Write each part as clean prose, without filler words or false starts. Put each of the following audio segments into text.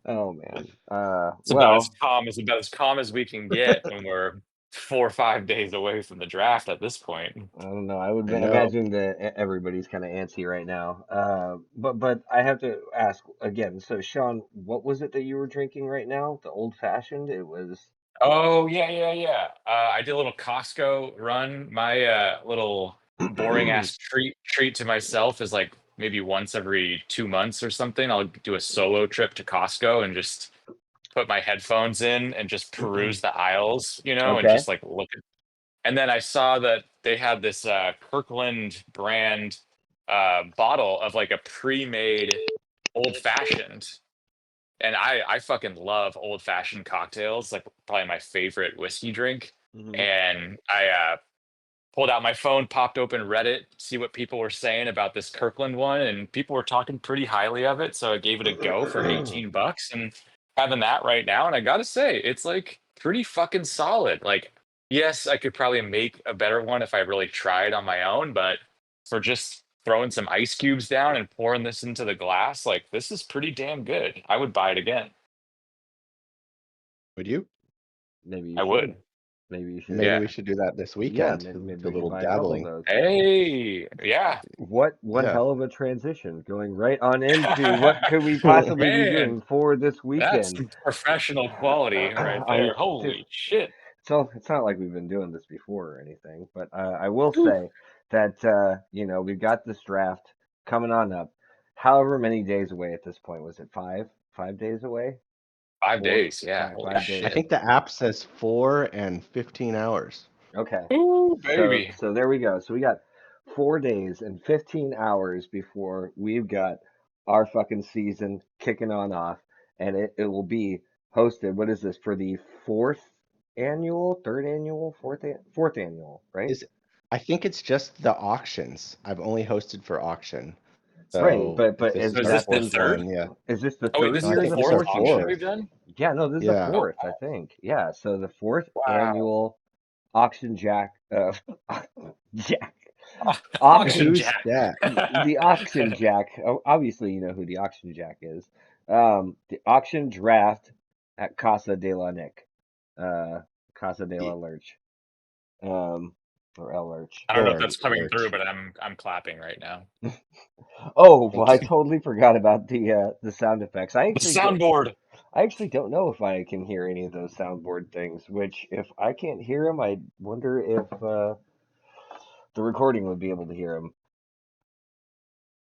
Oh man. It's Well, about as calm as we can get when we're 4 or 5 days away from the draft at this point. I don't know. I would I know. imagine that everybody's kind of antsy right now. But I have to ask again. So, Sean, what was it that you were drinking right now? The old fashioned? It was. Oh yeah, yeah, yeah. I did a little Costco run. My little boring ass treat to myself is like maybe once every 2 months or something. I'll do a solo trip to Costco and just put my headphones in and just peruse the aisles, and Okay. just like look at. And then I saw that they had this Kirkland brand bottle of like a pre-made old fashioned. And I fucking love old fashioned cocktails, like probably my favorite whiskey drink. Hmm. And I pulled out my phone, popped open Reddit, see what people were saying about this Kirkland one, and people were talking pretty highly of it. So I gave it a go for 18 bucks and having that right now. And I gotta say, it's like pretty fucking solid. Like, yes, I could probably make a better one if I really tried on my own, but for just throwing some ice cubes down and pouring this into the glass, like this is pretty damn good. I would buy it again. Would you? Maybe you I would. should. Maybe you should. Maybe Yeah. we should do that this Yeah, weekend. maybe Do a we should little buy a couple of dabbling. those. Hey, yeah. What one Yeah. hell of a transition, going right on into what could we possibly be Man, doing for this that's weekend? some professional quality right I there. dude, Holy shit. so it's not like we've been doing this before or anything, but I will say that we've got this draft coming on up. However many days away at this point, was it 5 days away? Five Four, days. Yeah. five, Holy five I days. shit. think the app says 4 and 15 hours. Okay, Ooh, so baby. so there we go. So we got 4 days and 15 hours before we've got our fucking season kicking on off, and it will be hosted. What is this for the third annual, fourth annual, right? Is I think it's just the auctions. I've only hosted for auction. Right, So if but this So is is our this the fourth third? one, yeah. is this the Oh, wait, third this No, is I year, the the think this is our fourth fourth auction year? fourth. we've done? Yeah, no, this is the Yeah. Oh, fourth, I think. Yeah, so the fourth wow. annual auction jack, jack, Auction auction, Who's Jack. that? the auction jack. Obviously, you know who the auction jack is. The auction draft at Casa de la Nick, uh, Casa de la Lurch, um, or El Lurch. I don't know if Lord that's coming through, Lurch. but I'm clapping right now. Oh, well, Thank I you. totally forgot about the sound effects. The soundboard. I actually don't know if I can hear any of those soundboard things. Which, if I can't hear them, I wonder if the recording would be able to hear them.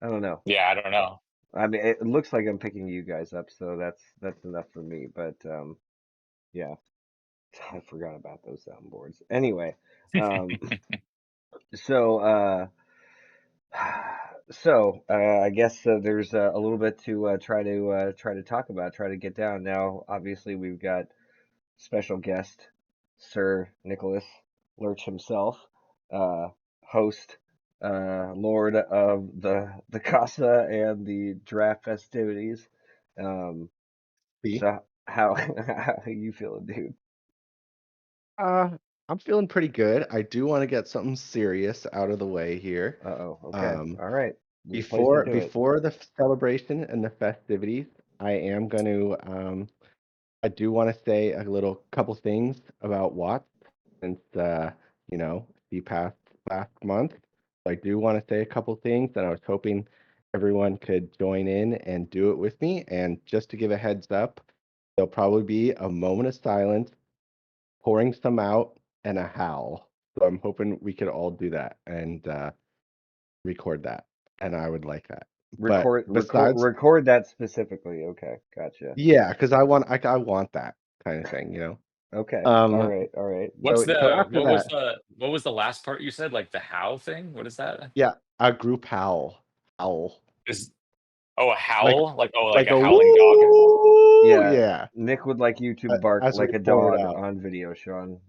I don't know. Yeah, I don't know. I mean, it looks like I'm picking you guys up, so that's enough for me. But yeah, I forgot about those soundboards. Anyway, um, so I guess there's a little bit to try to talk about, try to get down. Now, obviously, we've got special guest Sir Nicholas Lurch himself, uh, host, lord of the casa and the draft festivities. Um, See? so how how you feeling, dude? Uh, I'm feeling pretty good. I do want to get something serious out of the way here. Uh-oh. Okay. Um, All right. This place to before do it. before the celebration and the festivities, I am going to I do want to say a little couple things about Watts since the past month. I do want to say a couple things, and I was hoping everyone could join in and do it with me. And just to give a heads up, there'll probably be a moment of silence, pouring some out, and a howl. So I'm hoping we could all do that and record that, and I would like that. But besides, Record that specifically. Okay. Gotcha. yeah, because I want that kind of thing, you know. Okay. All Um, right. All right. What's so the after that, what was the last part you said? Like the how thing? What is that? yeah, a group howl, Is Oh, a like howl? Like like a a howling dog? woo, Yeah. yeah, Nick would like you to bark as we like a pour it dog out. on video, Sean.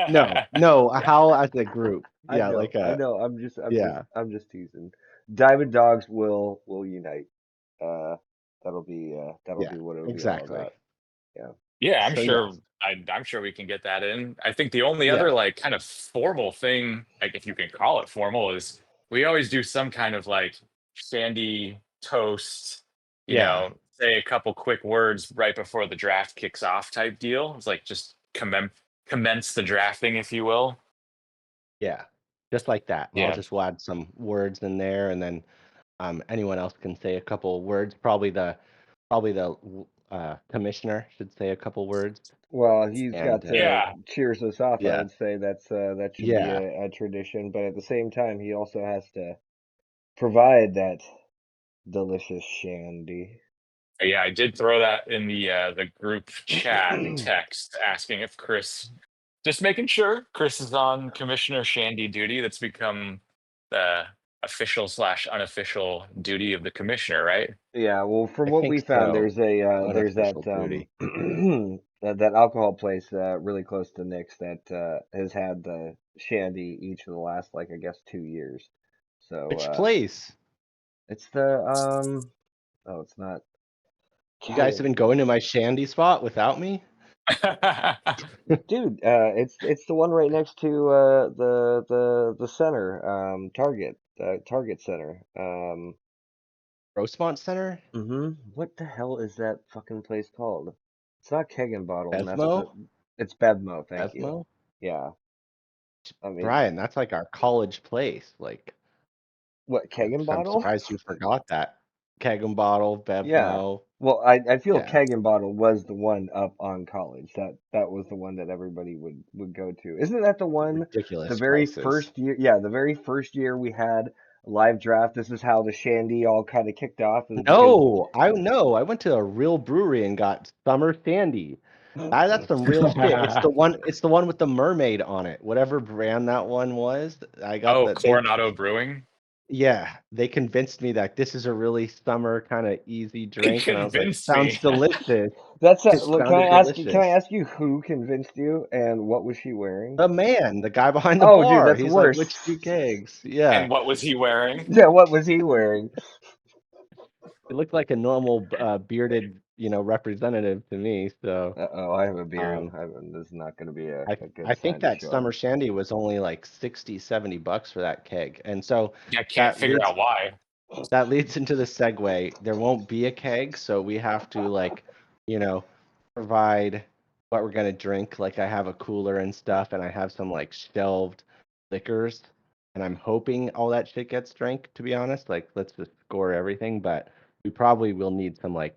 No, no, a howl as a group. I Yeah, know, like I a know. yeah, I'm just teasing. Diamond dogs will unite. Uh, that'll yeah, be what it'll be all exactly. about. Yeah. Yeah, So yes, I'm sure we can get that in. I think the only other yeah, like kind of formal thing, like if you can call it formal, is we always do some kind of like shandy toast, Yeah, say a couple quick words right before the draft kicks off type deal. It's like just commence the drafting, if you will. yeah, just like that. I'll Yeah. just add some words in there, and then anyone else can say a couple words. Probably the commissioner should say a couple words, Well, he's and got to Yeah. cheers us off. I yeah, would say that should be yeah. a tradition, but at the same time, he also has to provide that delicious shandy. Yeah, I did throw that in the group chat text asking if Chris, just making sure Chris is on Commissioner Shandy duty. That's become the official slash unofficial duty of the commissioner, right? Yeah, well, from I what think we found, so. there's that Unofficial duty. that alcohol place really close to Nick's that has had the shandy each of the last, like, I guess 2 years. So Which place? it's the oh, it's not You guys have been going to my shandy spot without me? dude. It's the one right next to the center, Target, Target Center. Rosemont Center? What the hell is that fucking place called? It's not Keg and Bottle, and that's the. Bevmo? It's Bevmo. Thank you. Bevmo? Yeah, I mean, Brian, that's like our college place. Like, what, Keg and I'm Bottle? surprised you forgot that. Keg and Bottle, Yeah. Bevmo. Well, I feel Yeah, Keg and Bottle was the one up on College. That was the one that everybody would go to. Isn't that the one? The ridiculous very prices. first year, yeah, the very first year we had a live draft. This is how the Shandy all kind of kicked off, is because. No, I know. I went to a real brewery and got Summer Sandy. That's some real shit. It's the one with the mermaid on it. Whatever brand that one was. I got Oh, the they Coronado Brewing. Yeah, they convinced me that this is a really summer kind of easy They drink, and I was like, convinced sounds me. delicious. That's It look. Can I sounded ask you? Can I delicious. ask you who convinced you, and what was she wearing? The guy behind the Oh, dude, bar, that's he's like, worse. which two kegs? Yeah. And what was he wearing? Yeah, what was he wearing? It looked like a normal bearded, representative to me. So Uh-oh, I have a beard. um, This is not going to be a, I a good I think sign to that show up. summer shandy was only like 60, $70 for that keg. And so I can't that figure leads out why. that leads into the segue. There won't be a keg, so we have to you know, provide what we're gonna drink. Like I have a cooler and stuff, and I have some like shelved liquors, and I'm hoping all that shit gets drank. To be honest, like let's just score everything, but we probably will need some like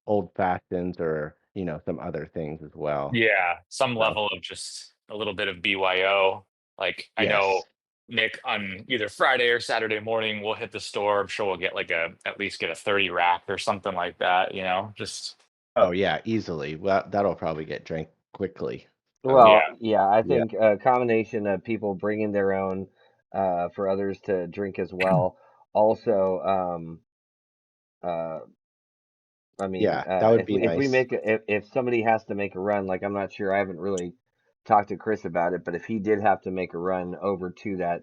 old fashions or some other things as well. Yeah, some So level of just a little bit of BYO. Like I know yes. Nick on either Friday or Saturday morning we'll hit the store. I'm sure we'll get like at least get a 30 rack or something like that, just Oh yeah, easily. Well, that'll probably get drank quickly. Um, Well, yeah. yeah, I yeah. think a combination of people bringing their own for others to drink as well. Also, uh, I mean, Yeah, that would if be we nice. if somebody has to make a run, like, I'm not sure, I haven't really talked to Chris about it, but if he did have to make a run over to that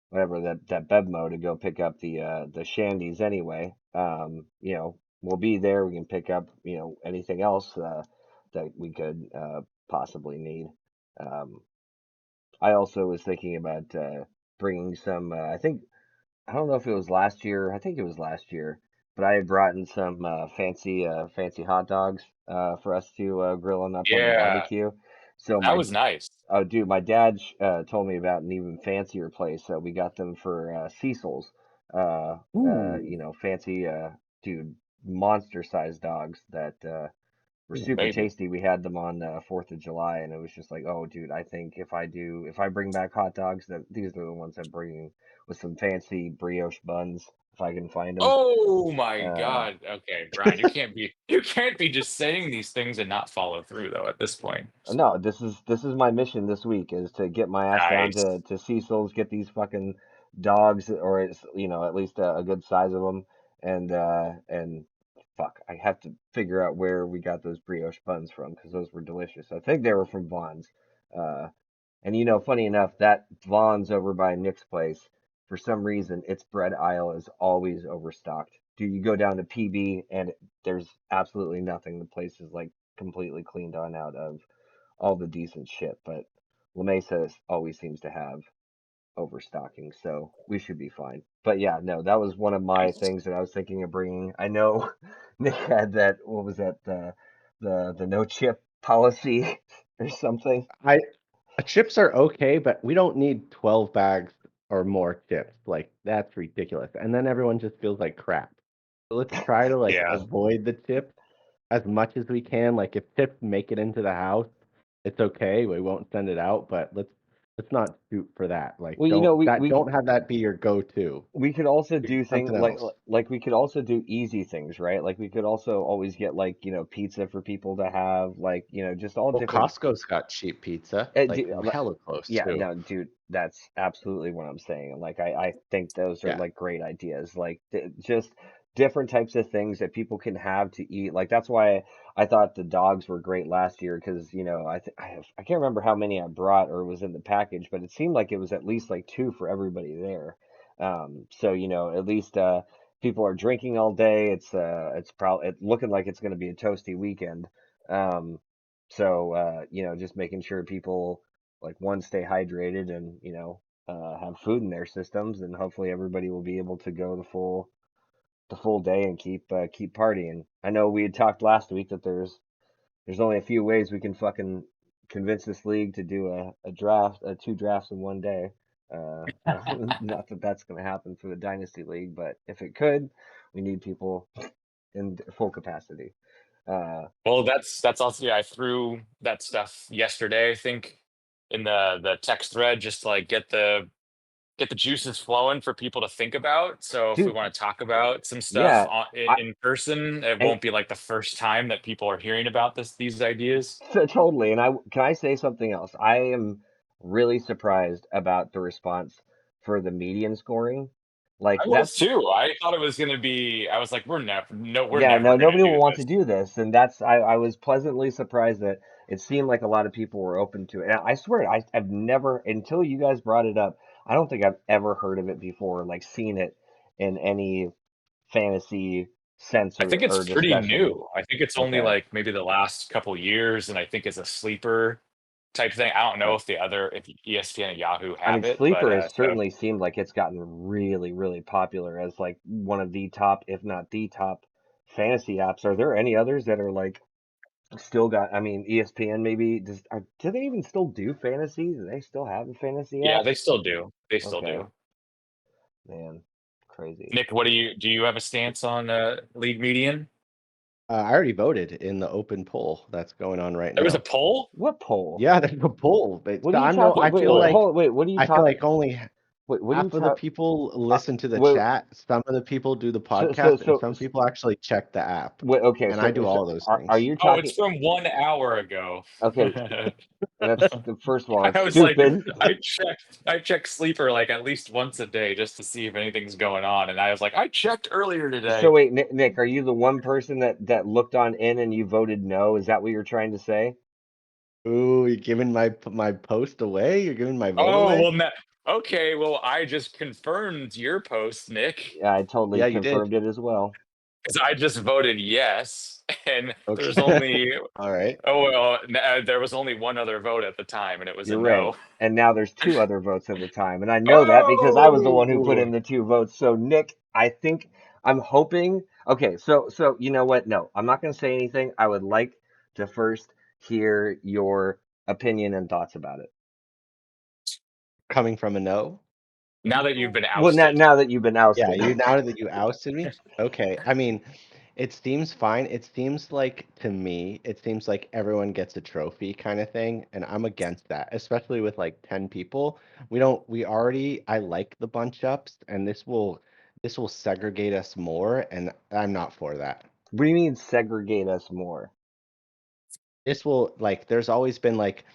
whatever that Bevmo to go pick up the shandies anyway, we'll be there. We can pick up anything else that we could possibly need. Um, I also was thinking about bringing some. I don't know if it was last year. I think it was last year, but I had brought in some fancy hot dogs for us to grill 'em up on the Yeah, barbecue. So that was nice. oh, dude, my dad told me about an even fancier place. We got them for Cecil's. Ooh, Fancy, dude, monster sized dogs that were super Amazing. tasty. We had them on 4th of July, and it was just like, oh, dude, I think if I bring back hot dogs, that these are the ones I'm bringing with some fancy brioche buns if I can find them. Oh my Uh, God. Okay, Brian, you can't be just saying these things and not follow through though at this point. no, this is my mission this week is to get my ass down Nice. to Cecil's, get these fucking dogs, or it's at least a good size of them, and fuck, I have to figure out where we got those brioche buns from because those were delicious. I think they were from Vaughn's. Uh, And funny enough, that Vaughn's over by Nick's place, for some reason, its bread aisle is always overstocked. Do you go down to PB and there's absolutely nothing. The place is like completely cleaned on out of all the decent shit, but La Mesa always seems to have overstocking, so we should be fine. But yeah, no, that was one of my things that I was thinking of bringing. I know Nick had that. What was that? The no chip policy or something. I chips are okay, but we don't need 12 bags or more chips. Like that's ridiculous. And then everyone just feels like crap. So let's try to like Yeah. avoid the chips as much as we can. Like if chips make it into the house, it's okay. We won't send it out, but let's not shoot for that. Like Well, you know, don't have that be your go-to. we could also Do do things something else. like we could also do easy things, right? Like we could also always get like, pizza for people to have, like, just all Well, different. Costco's got cheap pizza, like Do, hella close yeah, too. no, dude, that's absolutely what I'm saying. Like, I think those are Yeah. like great ideas. Like, just different types of things that people can have to eat. Like, that's why I thought the dogs were great last year because, I can't remember how many I brought or was in the package, but it seemed like it was at least like two for everybody there. So, at least people are drinking all day. It's probably looking like it's going to be a toasty weekend. Um, so, just making sure people like one stay hydrated and have food in their systems, and hopefully everybody will be able to go the full day and keep partying. I know we had talked last week that there's only a few ways we can fucking convince this league to do a draft, two drafts in one day. Not that that's going to happen for the dynasty league, but if it could, we need people in full capacity. Uh, Well, that's also, yeah, I threw that stuff yesterday, I think, in the text thread, just to like get the juices flowing for people to think about. So if we dude, want to talk about some stuff yeah, I in person, it and won't be like the first time that people are hearing about these ideas. Totally. And can I say something else? I am really surprised about the response for the median scoring. Like I was that's too. I thought it was going to be. I was like, we're yeah, no, never going to nobody will do want to this. do this, and I was pleasantly surprised that it seemed like a lot of people were open to it. And I swear, I've never until you guys brought it up. I don't think I've ever heard of it before, like seen it in any fantasy sense I think it's or pretty discussion. new. I think it's only Okay. like maybe the last couple years, and I think it's a sleeper type thing. I don't know if ESPN and Yahoo I mean, have it, but Sleeper has so certainly seemed like it's gotten really, really popular as like one of the top, if not the top, fantasy apps. Are there any others that are like still got? I mean, ESPN maybe do they even still do fantasy? Do they still have a fantasy yeah, app? they still do. They still Okay, do. man, crazy. Nick, what do you have a stance on league median? I already voted in the open poll that's going on right There was a now. poll. What poll? Yeah, there's a poll. What are you talking? What Wait, wait, poll? hold, wait. What are you I feel talking? like only Wait, what are you half of the talking? people Uh, listen to the wait, chat, some of the people do the so, so, podcast, and so, some people actually check the app. wait, okay, And I do so all of those are things. you Oh, it's talking? from 1 hour ago. Okay, that's first of all, that's I was like, stupid. I check Sleeper like at least once a day just to see if anything's going on, and I was like, I checked earlier So today. wait, Nick, are you the one person that looked on in and you voted no? Is that what you're trying to say? Ooh, you're giving my post away? You're giving my vote Oh away? well, okay. Well, I just confirmed your post, Nick, Yeah, I totally Yeah, you did. confirmed it as well. because I just voted yes, and there's Okay. only All right. there was only one other vote at the time, and it was a You're right. no. And now there's two other votes at the time, and I know that because I was the one who put Oh, in the two votes. So Nick, I think I'm hoping. Okay, so you know what? No, I'm not going to say anything. I would like to first hear your opinion and thoughts about it. Coming from a no? now that you've been Well, now ousted. now that you've been Yeah, ousted. you now that you ousted me? Okay. I mean, it seems fine. It seems like to me, it seems like everyone gets a trophy kind of thing, and I'm against that, especially with like 10 people. We already I like the bunch ups, and this will segregate us more, and I'm not for that. What do you mean segregate us more? This will like there's always been like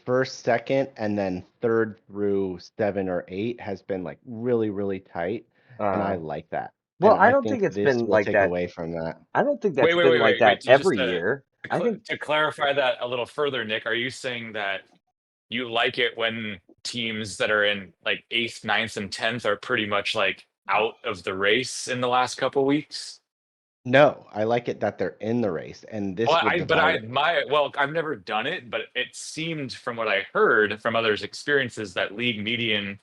first, second, and then third through 7 or 8 has been like really, really tight, and I Uh, like that. well, And I I don't think think it's this been will like take that. away from that. I don't think Wait, that's wait, been wait, like wait, wait. that To just every year. I think to clarify that a little further, Nick, are you saying that you like it when teams that are in like eighth, ninth, and tenth are pretty much like out of the race in the last couple weeks? No, I like it that they're in the race, and Well, this would divide it. I've never done it, but it seemed from what I heard from others' experiences that league median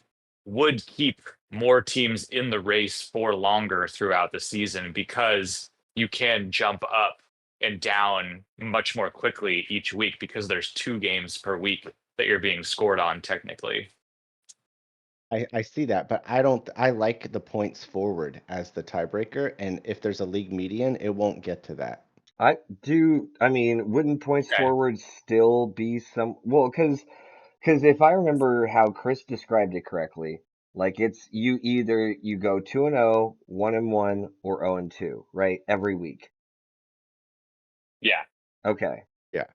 would keep more teams in the race for longer throughout the season because you can jump up and down much more quickly each week because there's 2 games per week that you're being scored on technically. I see that, but I don't. I like the points forward as the tiebreaker, and if there's a league median, it won't get to that. I do. I mean, wouldn't points Okay. forward still be some? Well, because if I remember how Chris described it correctly, like it's you either you go 2-0, 1-1, or 0-2, right? Every week. Yeah. Okay. Yeah.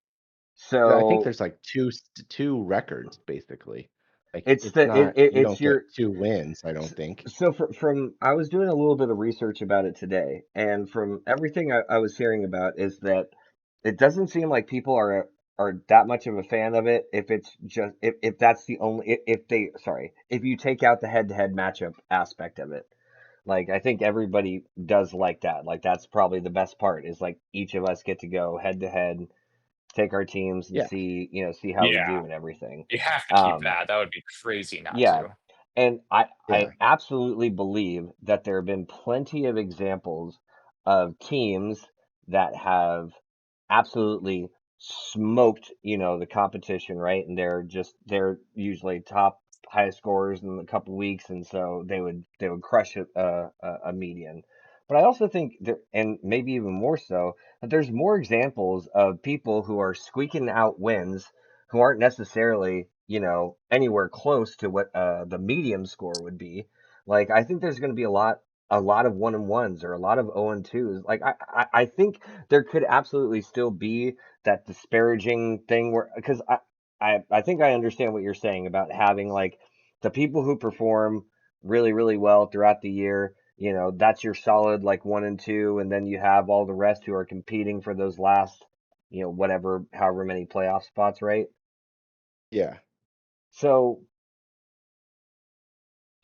Yeah, I think So there's like two records basically. Like it's it's the not you it's don't get your 2 wins, I don't think. so from I was doing a little bit of research about it today, and from everything I was hearing about is that it doesn't seem like people are that much of a fan of it if it's just if that's the only if they sorry if you take out the head-to-head matchup aspect of it. Like I think everybody does like that. Like that's probably the best part is like each of us get to go head to head, take our teams and Yeah. see how we Yeah. do and everything. You have to keep Um, that. That would be crazy not yeah, to. and I Yeah. absolutely believe that there have been plenty of examples of teams that have absolutely smoked, the competition, right? And they're usually top highest scorers in a couple weeks, and so they would crush a median. But I also think there, and maybe even more so, that there's more examples of people who are squeaking out wins who aren't necessarily, anywhere close to what the medium score would be. Like I think there's going to be a lot of 1-1s or a lot of 0-2s. Like I think there could absolutely still be that disparaging thing where because I think I understand what you're saying about having like the people who perform really really well throughout the year. That's your solid like 1 and 2, and then you have all the rest who are competing for those last, whatever, however many playoff spots, right? Yeah. So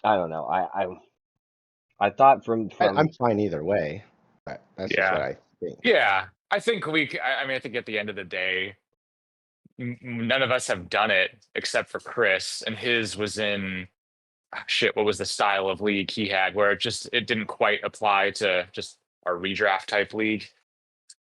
I don't know. I thought I'm from fine either way. But that's just what Yeah. I think. Yeah. I think I mean, I think at the end of the day, none of us have done it except for Chris, and his was in shit. What was the style of league he had where it didn't quite apply to just our redraft type league.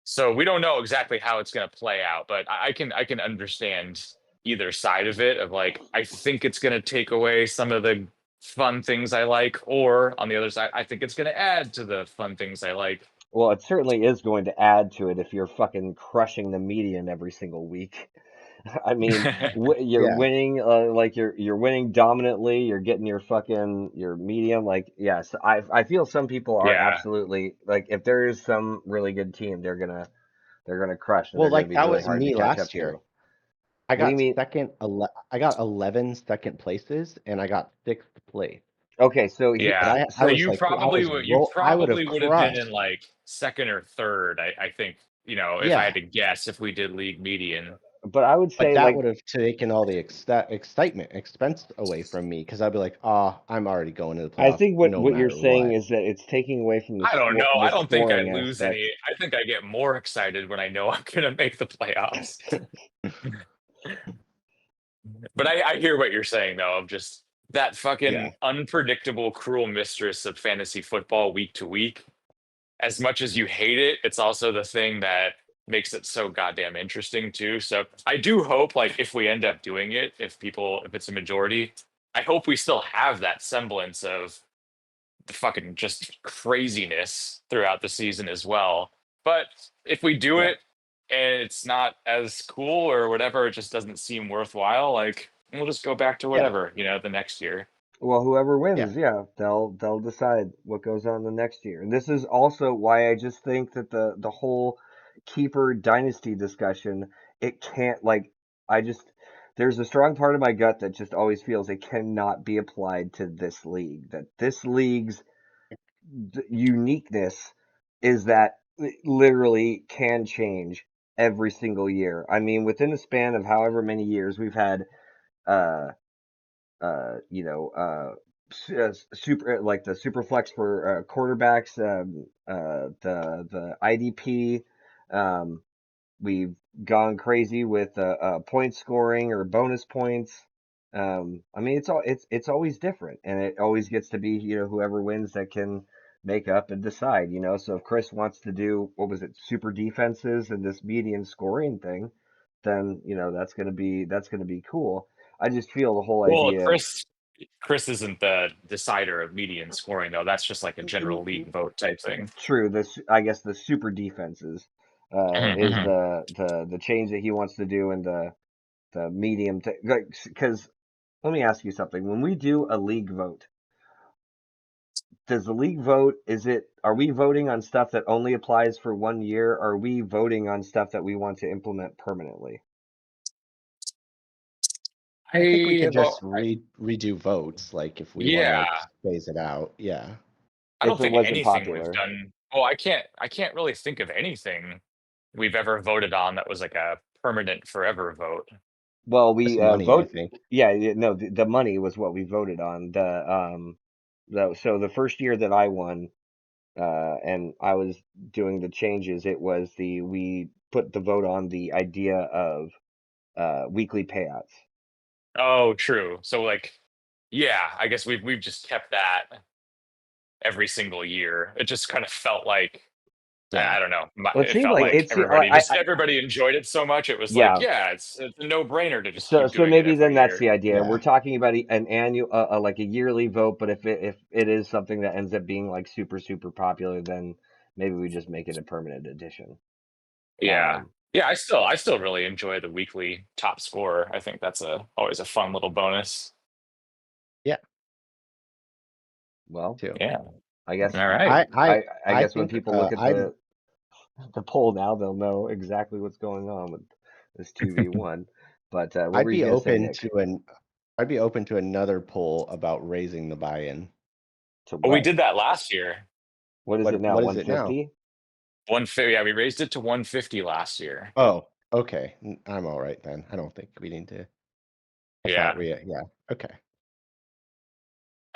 So we don't know exactly how it's going to play out, but I can understand either side of it. Of like, I think it's going to take away some of the fun things I like, or on the other side, I think it's going to add to the fun things I like. well, it certainly is going to add to it if you're fucking crushing the median every single week. I mean, you're Yeah. winning, like you're winning dominantly. You're getting your medium. Like, yes, I feel some people are Yeah. absolutely like if there is some really good team, they're gonna crush and Well, they're gonna like be that really was hard to me catch up last year. to. I What do you got mean? I got 11 second places and I got sixth place. Okay, so But Yeah. I So was like you I would have probably would have been in crushed. like second or third, I think, if I had Yeah. to guess if we did league median. but I would But say that like would have taken all the excitement, expense away from me because I'd be like, "Oh, I'm already going to the I playoffs think what no what you're matter saying what." is that it's taking away from the I don't know. the I don't think I scoring lose aspect. any. I think I get more excited when I know I'm going to make the playoffs. But I hear what you're saying, though, of just that fucking Yeah. unpredictable, cruel mistress of fantasy football week to week. As much as you hate it, it's also the thing that makes it so goddamn interesting, too. So I do hope, like, if we end up doing it, if it's a majority, I hope we still have that semblance of the fucking just craziness throughout the season as well. But if we do Yeah. it and it's not as cool or whatever, it just doesn't seem worthwhile, like we'll just go back to Yeah. whatever, the next year. Well, whoever Yeah. wins, yeah, they'll decide what goes on the next year. And this is also why I just think that the whole keeper dynasty discussion, it can't like I just there's a strong part of my gut that just always feels it cannot be applied to this league. That this league's uniqueness is that it literally can change every single year. I mean, within a span of however many years we've had uh uh, you know, uh, super like the super flex for quarterbacks, the IDP. Um, we've gone crazy with point scoring or bonus points. I mean, it's always different, and it always gets to be, whoever wins that can make up and decide, So if Chris wants to do, what was it, super defenses and this median scoring thing, then that's gonna be cool. I just feel the whole Well, idea of Chris isn't the decider of median scoring though. That's just like a general league vote type thing. true. This, I guess, the super defenses is Mhm. the change that he wants to do, and the medium, because let me ask you something. When we do a league vote, does the league vote, are we voting on stuff that only applies for 1 year, or are we voting on stuff that we want to implement permanently? I think we I can well, just redo votes, like if we want to yeah, like phase it out. Yeah. I If don't it think wasn't anything we've popular. done. Well, I can't really think of anything we've ever voted on that was like a permanent forever vote. Well, Just we money, I vote. think. Yeah, no, the money was what we voted on. So the first year that I won, and I was doing the changes, we put the vote on the idea of weekly payouts. Oh, true. So like, yeah, I guess we've just kept that every single year. It just kind of felt like Yeah. I don't know. Well, it It seemed felt like like I everybody enjoyed it so much. It was like, yeah. yeah, it's a no brainer to just So keep so doing it maybe then every that's year. the idea. We're Yeah. talking about an annual, like a yearly vote, but if it is something that ends up being like super super popular, then maybe we just make it a permanent addition. Yeah. Um, Yeah, I still really enjoy the weekly top score. I think that's a always a fun little bonus. Yeah. well, Too. Yeah. I guess All right. I I guess when think people look at I'm the poll now, they'll know exactly what's going on with this 2v1. But what I'd were you be gonna say, open Nick? to another poll about raising the buy-in. To Well, we what? did that last year. What is it now? What is it now? 150? 150. Yeah, we raised it to 150 last year. Oh, okay. I'm all right then. I don't think we need to. I thought Yeah. we yeah. Okay.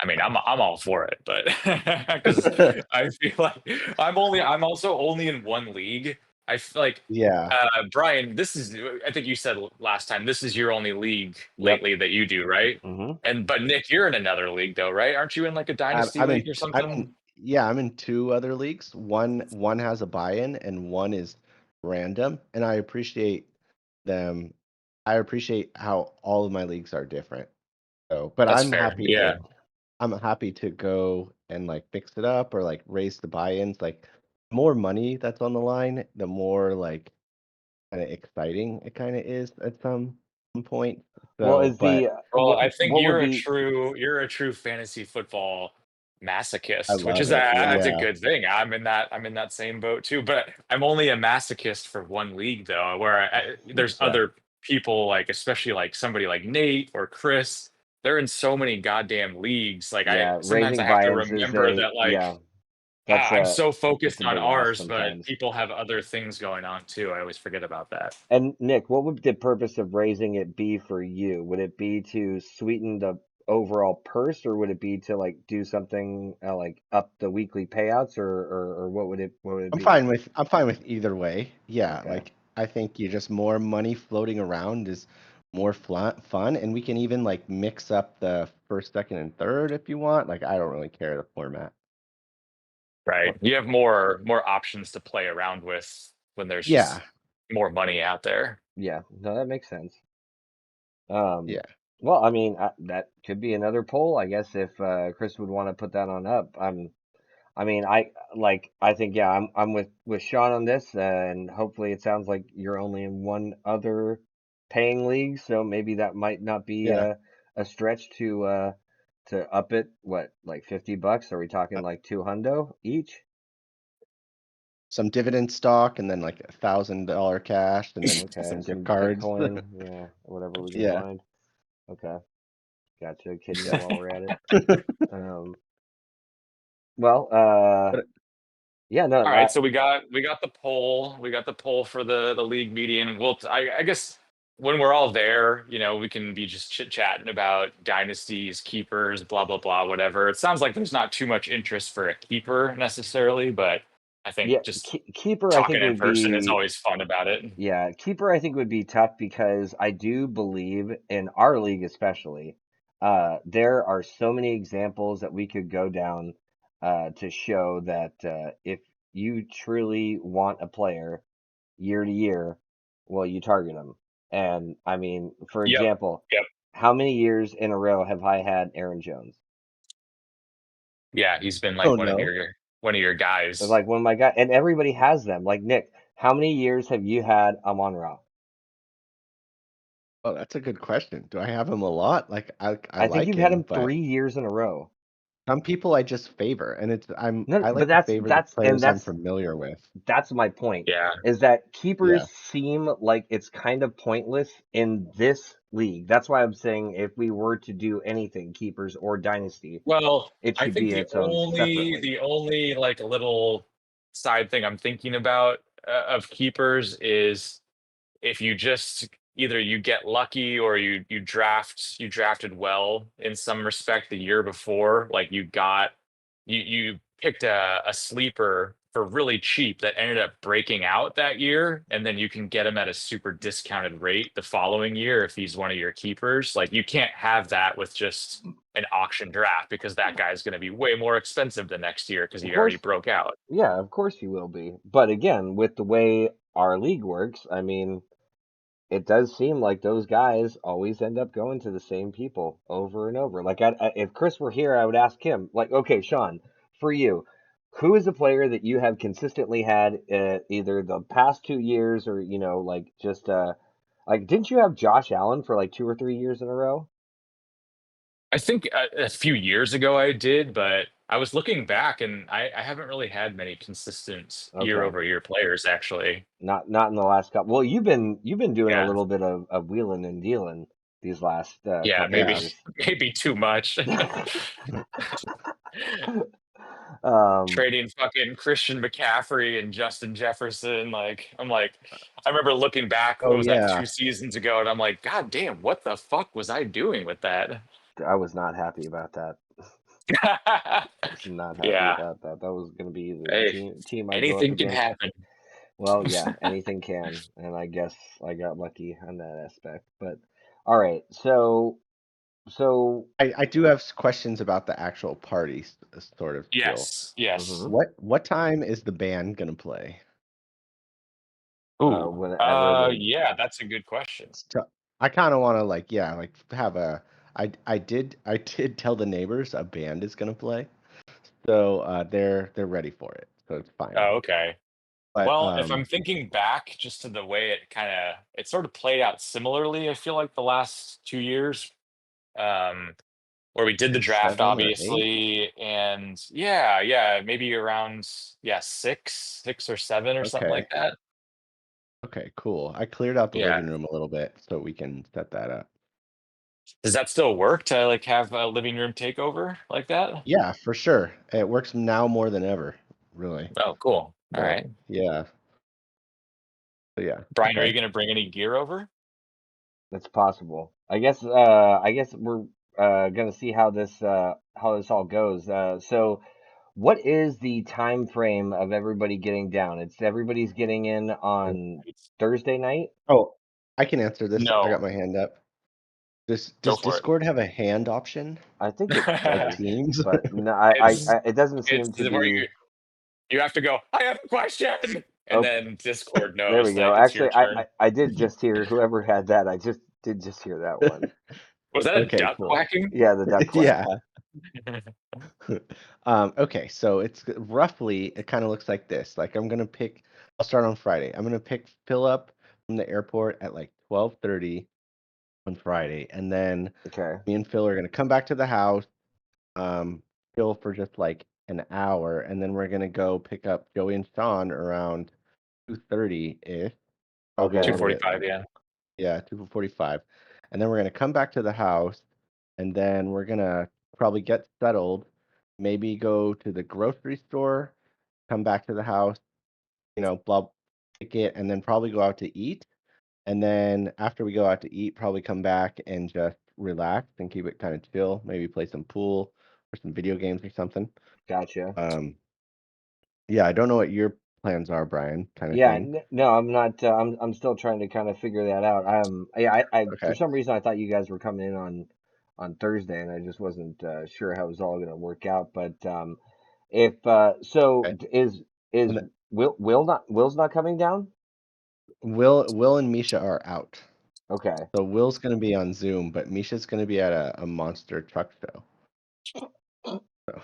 I mean, I'm all for it, but because I feel like I'm also only in one league. I feel like Yeah. Brian, this is I think you said last time this is your only league Yep. lately that you do, right? Hmm. And but Nick, you're in another league though, right? Aren't you in like a dynasty league or I'm something? in yeah, I'm in two other leagues. One has a buy-in and one is random, and I appreciate them. I appreciate how all of my leagues are different. So, but That's fair. Yeah. I'm happy to go and like mix it up or like raise the buy-ins. Like more money that's on the line, the more like kind of exciting it kind of is at some point. Well, So, but Well, I think what would be you're a true fantasy football I masochist, which love is it. that's a Yeah, good thing. I'm in that same boat too, but I'm only a masochist for one league though, where there's what's that? other people like especially like somebody like Nate or Chris. They're in so many goddamn leagues. Like I Yeah, sometimes I raising have to buy-ins is remember a that like yeah. That's I'm a so it's focused a on big ask ours, but sometimes. people have other things going on too. I always forget about that. And Nick, what would the purpose of raising it be for you? Would it be to sweeten the overall purse, or would it be to like do something like up the weekly payouts, or what would it be? I'm fine with either way. Yeah, Okay. like I think you just more money floating around is more fun, and we can even like mix up the first, second, and third if you want. Like I don't really care the format. Right. Well, You have more options to play around with when there's Yeah, just more money out there. yeah, no, that makes sense. Um, yeah, well, I mean, that could be another poll, I guess, if Chris would want to put that on up. I mean, I think, yeah, I'm with Sean on this, and hopefully it sounds like you're only in one other paying league, so maybe that might not be yeah. a stretch to up it. What, like $50? Are we talking Uh, like 200 each? Some dividend stock, and then like $1,000 cash, and then Okay, some gift some cards. Bitcoin, yeah, whatever we can Yeah, find. Okay, gotcha. Kidding yeah. while we're at it. Um, well, But yeah, no, All right, so we got the poll for the league median. I guess when we're all there, you know, we can be just chit chatting about dynasties, keepers, blah blah blah, whatever. It sounds like there's not too much interest for a keeper necessarily, but I think Yeah, just keeper I talking think in would person is be always fun about it. yeah, keeper I think would be tough because I do believe in our league especially, there are so many examples that we could go down to show that if you truly want a player year to year, well, you target them. And I mean, for Yep. example, Yep. how many years in a row have I had Aaron Jones? Yeah, he's been like Oh no. one of your guys. Like one of my guys, and everybody has them. Like Nick, how many years have you had Amon Ra? Oh, that's a good question. Do I have him a lot? Like I I think like you've had him, him but 3 years in a row. some people I just favor, and No, I but like to favor the and players I'm familiar with. that's my point. Yeah. Is that Yeah. keepers seem like it's kind of pointless in this league. That's why I'm saying if we were to do anything, keepers or dynasty, Well, it I should think be its own separate league. the only like little side thing I'm thinking about of keepers is if you just either you get lucky or you drafted well in some respect the year before, like you picked a sleeper for really cheap that ended up breaking out that year, and then you can get him at a super discounted rate the following year if he's one of your keepers. Like you can't have that with just an auction draft because that guy's going to be way more expensive the next year because Of he already course, broke out. yeah, of course he will be. But again, with the way our league works, I mean, it does seem like those guys always end up going to the same people over and over. Like, if Chris were here, I would ask him, like, okay, Sean, for you, who is a player that you have consistently had either the past 2 years or, like just, like, didn't you have Josh Allen for like 2 or 3 years in a row? I think a few years ago I did, but I was looking back and I haven't really had many consistent year Okay. over year players actually. Not in the last couple. Well, you've been doing a Yeah. little bit of wheeling and dealing these last Yeah, couple maybe Yeah. years. maybe too much. Um, Trading fucking Christian McCaffrey and Justin Jefferson. Like, I'm like, I remember looking back, what Oh was that, yeah. 2 seasons ago? And I'm like, God damn, what the fuck was I doing with that? I was not happy about that. Was not happy Yeah. about that. That was going to be the Hey, team I go up anything can against. happen. Well, yeah, anything can, and I guess I got lucky on that aspect. But all right, so I do have questions about the actual party sort of deal. Yes, yes. mhm, What time is the band gonna play? Ooh, whenever the yeah, that's a good question. So I kind of want to like yeah like have a I did tell the neighbors a band is gonna play, so they're ready for it, so it's fine. Oh, okay. But Well, if I'm thinking back just to the way it sort of played out similarly, I feel like the last 2 years, um, where we did the like draft, 7 or 8. obviously, and yeah, yeah, maybe around yeah, six or seven or something Okay. like that. Okay. Cool. I cleared out the Yeah. living room a little bit so we can set that up. Does that still work to like have a living room takeover like that? Yeah, for sure. It works now more than ever, really. Oh, cool. All So right. yeah. So yeah. Brian, are you Okay. going to bring any gear over? that's possible. I guess we're gonna see how this all goes. So what is the time frame of everybody getting down? It's everybody's getting in on Thursday night. Oh, I can answer this. I got No, my hand up. go Does for it. Discord have a hand option I think it like does, Teams? but no, it doesn't seem It's to where be. you have to go, I have a question, and Oh, then Discord there knows we go. that it's your Actually, turn. I did just hear whoever had that. I just did just hear that one. Was that a Okay, duck cool. quacking? Yeah, the duck quack. Yeah. Okay, so it's roughly, it kind of looks like this. Like I'll start on Friday. I'm gonna pick Philip from the airport at like 12:30 on Friday, and then Okay, me and Phil are gonna come back to the house, um, chill for just like an hour, and then we're gonna go pick up Joey and Sean around 2:30 ish, probably a okay, little bit 2:45, later. yeah. Yeah, 2:45, and then we're gonna come back to the house, and then we're gonna probably get settled, maybe go to the grocery store, come back to the house, blah, pick it, and then probably go out to eat. And then after we go out to eat, probably come back and just relax and keep it kind of chill. Maybe play some pool or some video games or something. gotcha. Um, Yeah, I don't know what your plans are, Brian, kind of Yeah, thing. no, I'm not. I'm still trying to kind of figure that out. I for Okay. some reason I thought you guys were coming in on Thursday, and I just wasn't sure how it was all going to work out. But if so, Okay. is And then Will's not coming down? Will and Misha are out. Okay. So Will's going to be on Zoom, but Misha's going to be at a monster truck show. So,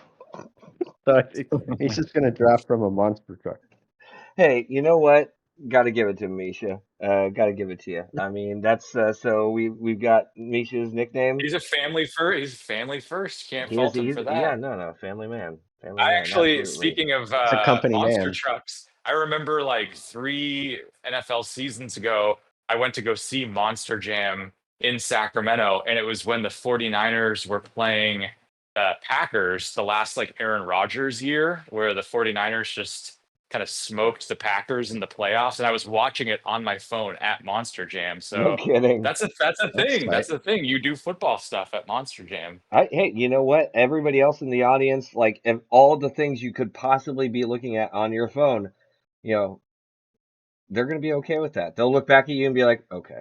so I think Misha's going to draft from a monster truck. Hey, you know what? Got to give it to Misha. Got to give it to you. I mean, that's so we've got Misha's nickname. He's a family first. He's family first. Can't fault him He's for yeah, that. no, family I man, actually, absolutely. speaking of He's a company monster man. trucks, I remember like 3 NFL seasons ago, I went to go see Monster Jam in Sacramento, and it was when the 49ers were playing Packers, the last like Aaron Rodgers year, where the 49ers just kind of smoked the Packers in the playoffs, and I was watching it on my phone at Monster Jam. No So kidding. that's a That's thing. That's tight. the thing. You do football stuff at Monster Jam. Hey, you know what? Everybody else in the audience, like, if all the things you could possibly be looking at on your phone, you know, they're gonna be okay with that. They'll look back at you and be like, okay,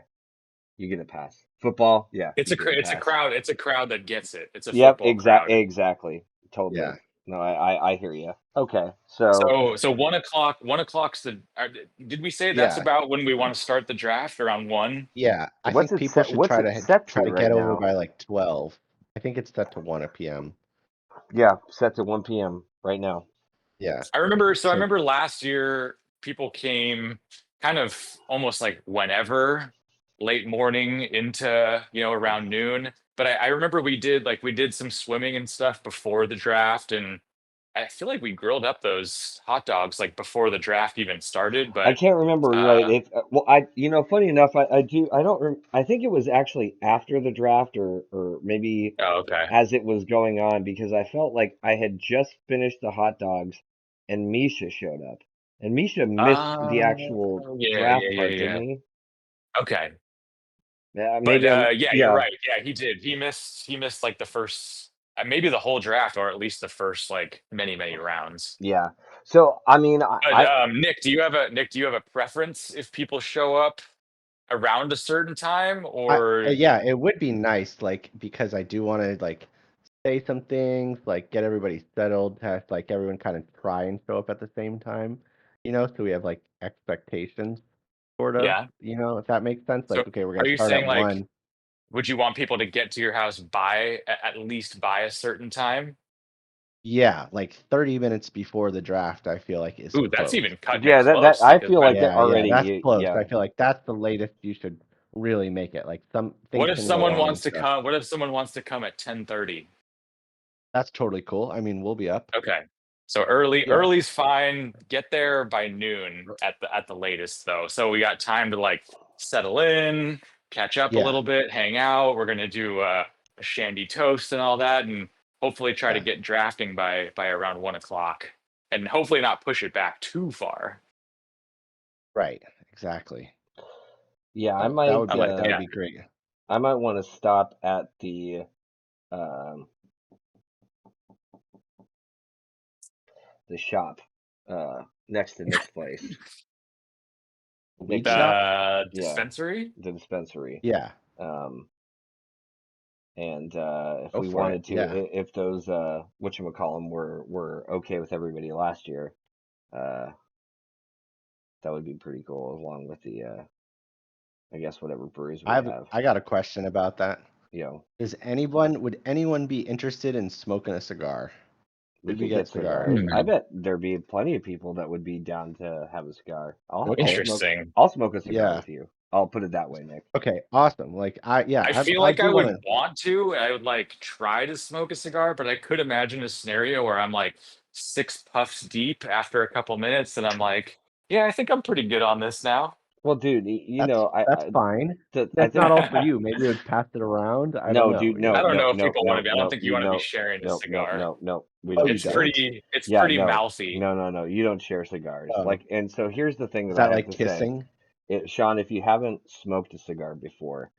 you get a pass. Football, yeah, you get a It's a pass. crowd. It's a crowd that gets it. It's a Yep, football crowd. exactly, Yeah. totally. No, I hear you. Okay, so So 1 o'clock. 1 o'clock's the. Did we say that's Yeah. about when we want to start the draft? Around one. Yeah. I what's think it people set? should What's try it to set try to to right get over now? by like 12. I think it's set to 1 p.m. Yeah, set to 1 p.m. right now. Yeah. I remember. So I So remember last year people came kind of almost like whenever, late morning into around noon. But I remember we did some swimming and stuff before the draft, and I feel like we grilled up those hot dogs like before the draft even started. I But can't remember right. uh, If well, funny enough, I do. I don't. I think it was actually after the draft, or maybe oh, okay. as it was going on, because I felt like I had just finished the hot dogs, and Misha showed up, and Misha missed the actual Yeah, yeah, draft yeah, part, didn't yeah. he? Okay. Yeah, But maybe I'm. yeah, you're Yeah, right. Yeah, he did. He missed like the first maybe the whole draft or at least the first like many rounds. yeah. So I mean, But Nick, do you have a preference if people show up around a certain time or yeah, it would be nice, like, because I do want to like say some things, like get everybody settled, have like everyone kind of try and show up at the same time, so we have like expectations, sort of, yeah? if that makes sense. So Like, okay, we're are gonna you start at saying like 1. would you want people to get to your house by at least by a certain time? Yeah, like 30 minutes before the draft, I feel like is Ooh, that's close. even cutting it yeah. That close I because feel like that Yeah, already. that's close. Yeah. I feel like that's the latest you should really make it. Like some what things if can go someone wrong wants and to stuff. come? What if someone wants to come at 10:30? That's totally cool. I mean, we'll be up. Okay. So early Yeah. early's fine. Get there by noon at the latest though. So we got time to like settle in, catch up a Yeah. little bit, hang out. We're gonna do a shandy toast and all that, and hopefully try to Yeah. get drafting by around 1 o'clock. And hopefully not push it back too far. Right. Exactly. Yeah, So that would I be like that would yeah. be great. I might want to stop at um the shop next to Nick's place. Weed Nick and shop? The yeah, dispensary? the dispensary. Yeah. Um and if Go we for it. wanted to, Yeah. if those whatchamacallem were okay with everybody last year, uh that would be pretty cool along with the I guess whatever brews we have. I got a question about that. You know, Would anyone be interested in smoking a cigar? we Did we could get get cigars? cigars. I Hmm. bet there'd be plenty of people that would be down to have a cigar. Okay. Interesting. I'll smoke a cigar Yeah. with you. I'll put it that way, Nick. Okay. Awesome. Like I feel I like I do want would to. want to. I would like try to smoke a cigar, but I could imagine a scenario where I'm like 6 puffs deep after a couple minutes, and I'm like, yeah, I think I'm pretty good on this now. Well, dude, That's fine. I That's not think all for you. Maybe it would pass it around. I don't no, know. dude, I no, don't no, know if no, people want to no, be. I don't no, think you you want to be know, sharing a no, no, cigar. no, no, we Oh, don't you It's share. don't? pretty. It's Yeah, pretty no, mouthy. no, you don't share cigars. Oh, Like, and so here's the thing is that I that have like to say, kissing? Sean, if you haven't smoked a cigar before,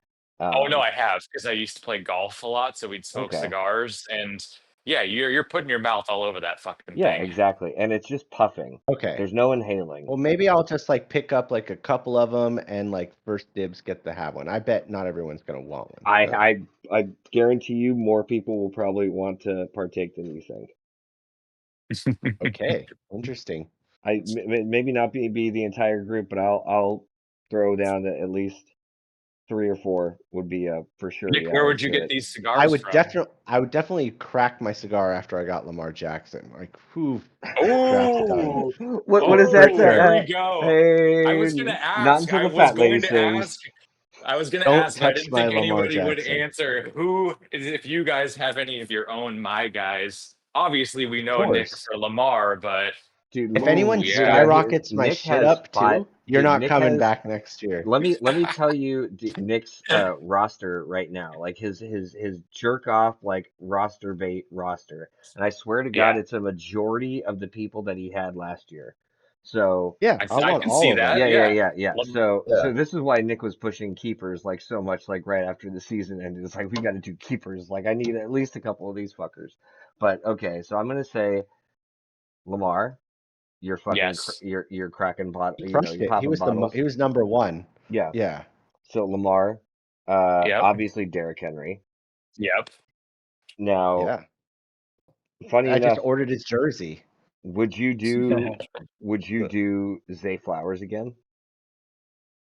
Oh no, um, I have because I used to play golf a lot, so we'd smoke okay, cigars, and Yeah, you're putting your mouth all over that fucking Yeah, thing. exactly. And it's just puffing. Okay. There's no inhaling. Well, maybe I'll just like pick up like a couple of them and like first dibs get to have one. I bet not everyone's gonna want one. I So I I guarantee you more people will probably want to partake than you think. okay, interesting. Maybe not be the entire group, but I'll throw down that at least 3 or 4 would be for sure. Nick, Yeah, where would let's you do get it. these cigars from? I would definitely crack my cigar after I got Lamar Jackson. Like, whew, that's done Oh, What is for that? oh, here sure. we go. I Hey, was gonna not ask. until the fat lady sings. I was gonna Don't ask, but I touch didn't my think Lamar anybody would Jackson. answer. Who is if you guys have any of your own my guys? Obviously, we Of know Nick course. for Lamar, but Dude, If ooh, anyone yeah. skyrockets my Nick shit has up five. too, you're Dude, not Nick coming has. back next year. Let me tell you Nick's roster right now, like his jerk off like roster bait roster, and I swear to God, Yeah, it's a majority of the people that he had last year. So Yeah, I I want can see all of them. that. yeah, yeah, Yeah. yeah, yeah. Lam- So Yeah. this is why Nick was pushing keepers like so much, like right after the season ended. It's like we got to do keepers. Like I need at least a couple of these fuckers. But okay, so I'm gonna say Lamar, you're fucking yes. you're cracking He you're crushed it. popping bottles. He was number one. Yeah. Yeah. So Lamar, Yep. obviously Derrick Henry. Yep. Now, Yeah. funny I just enough, ordered his jersey. would you do would you do Zay Flowers again?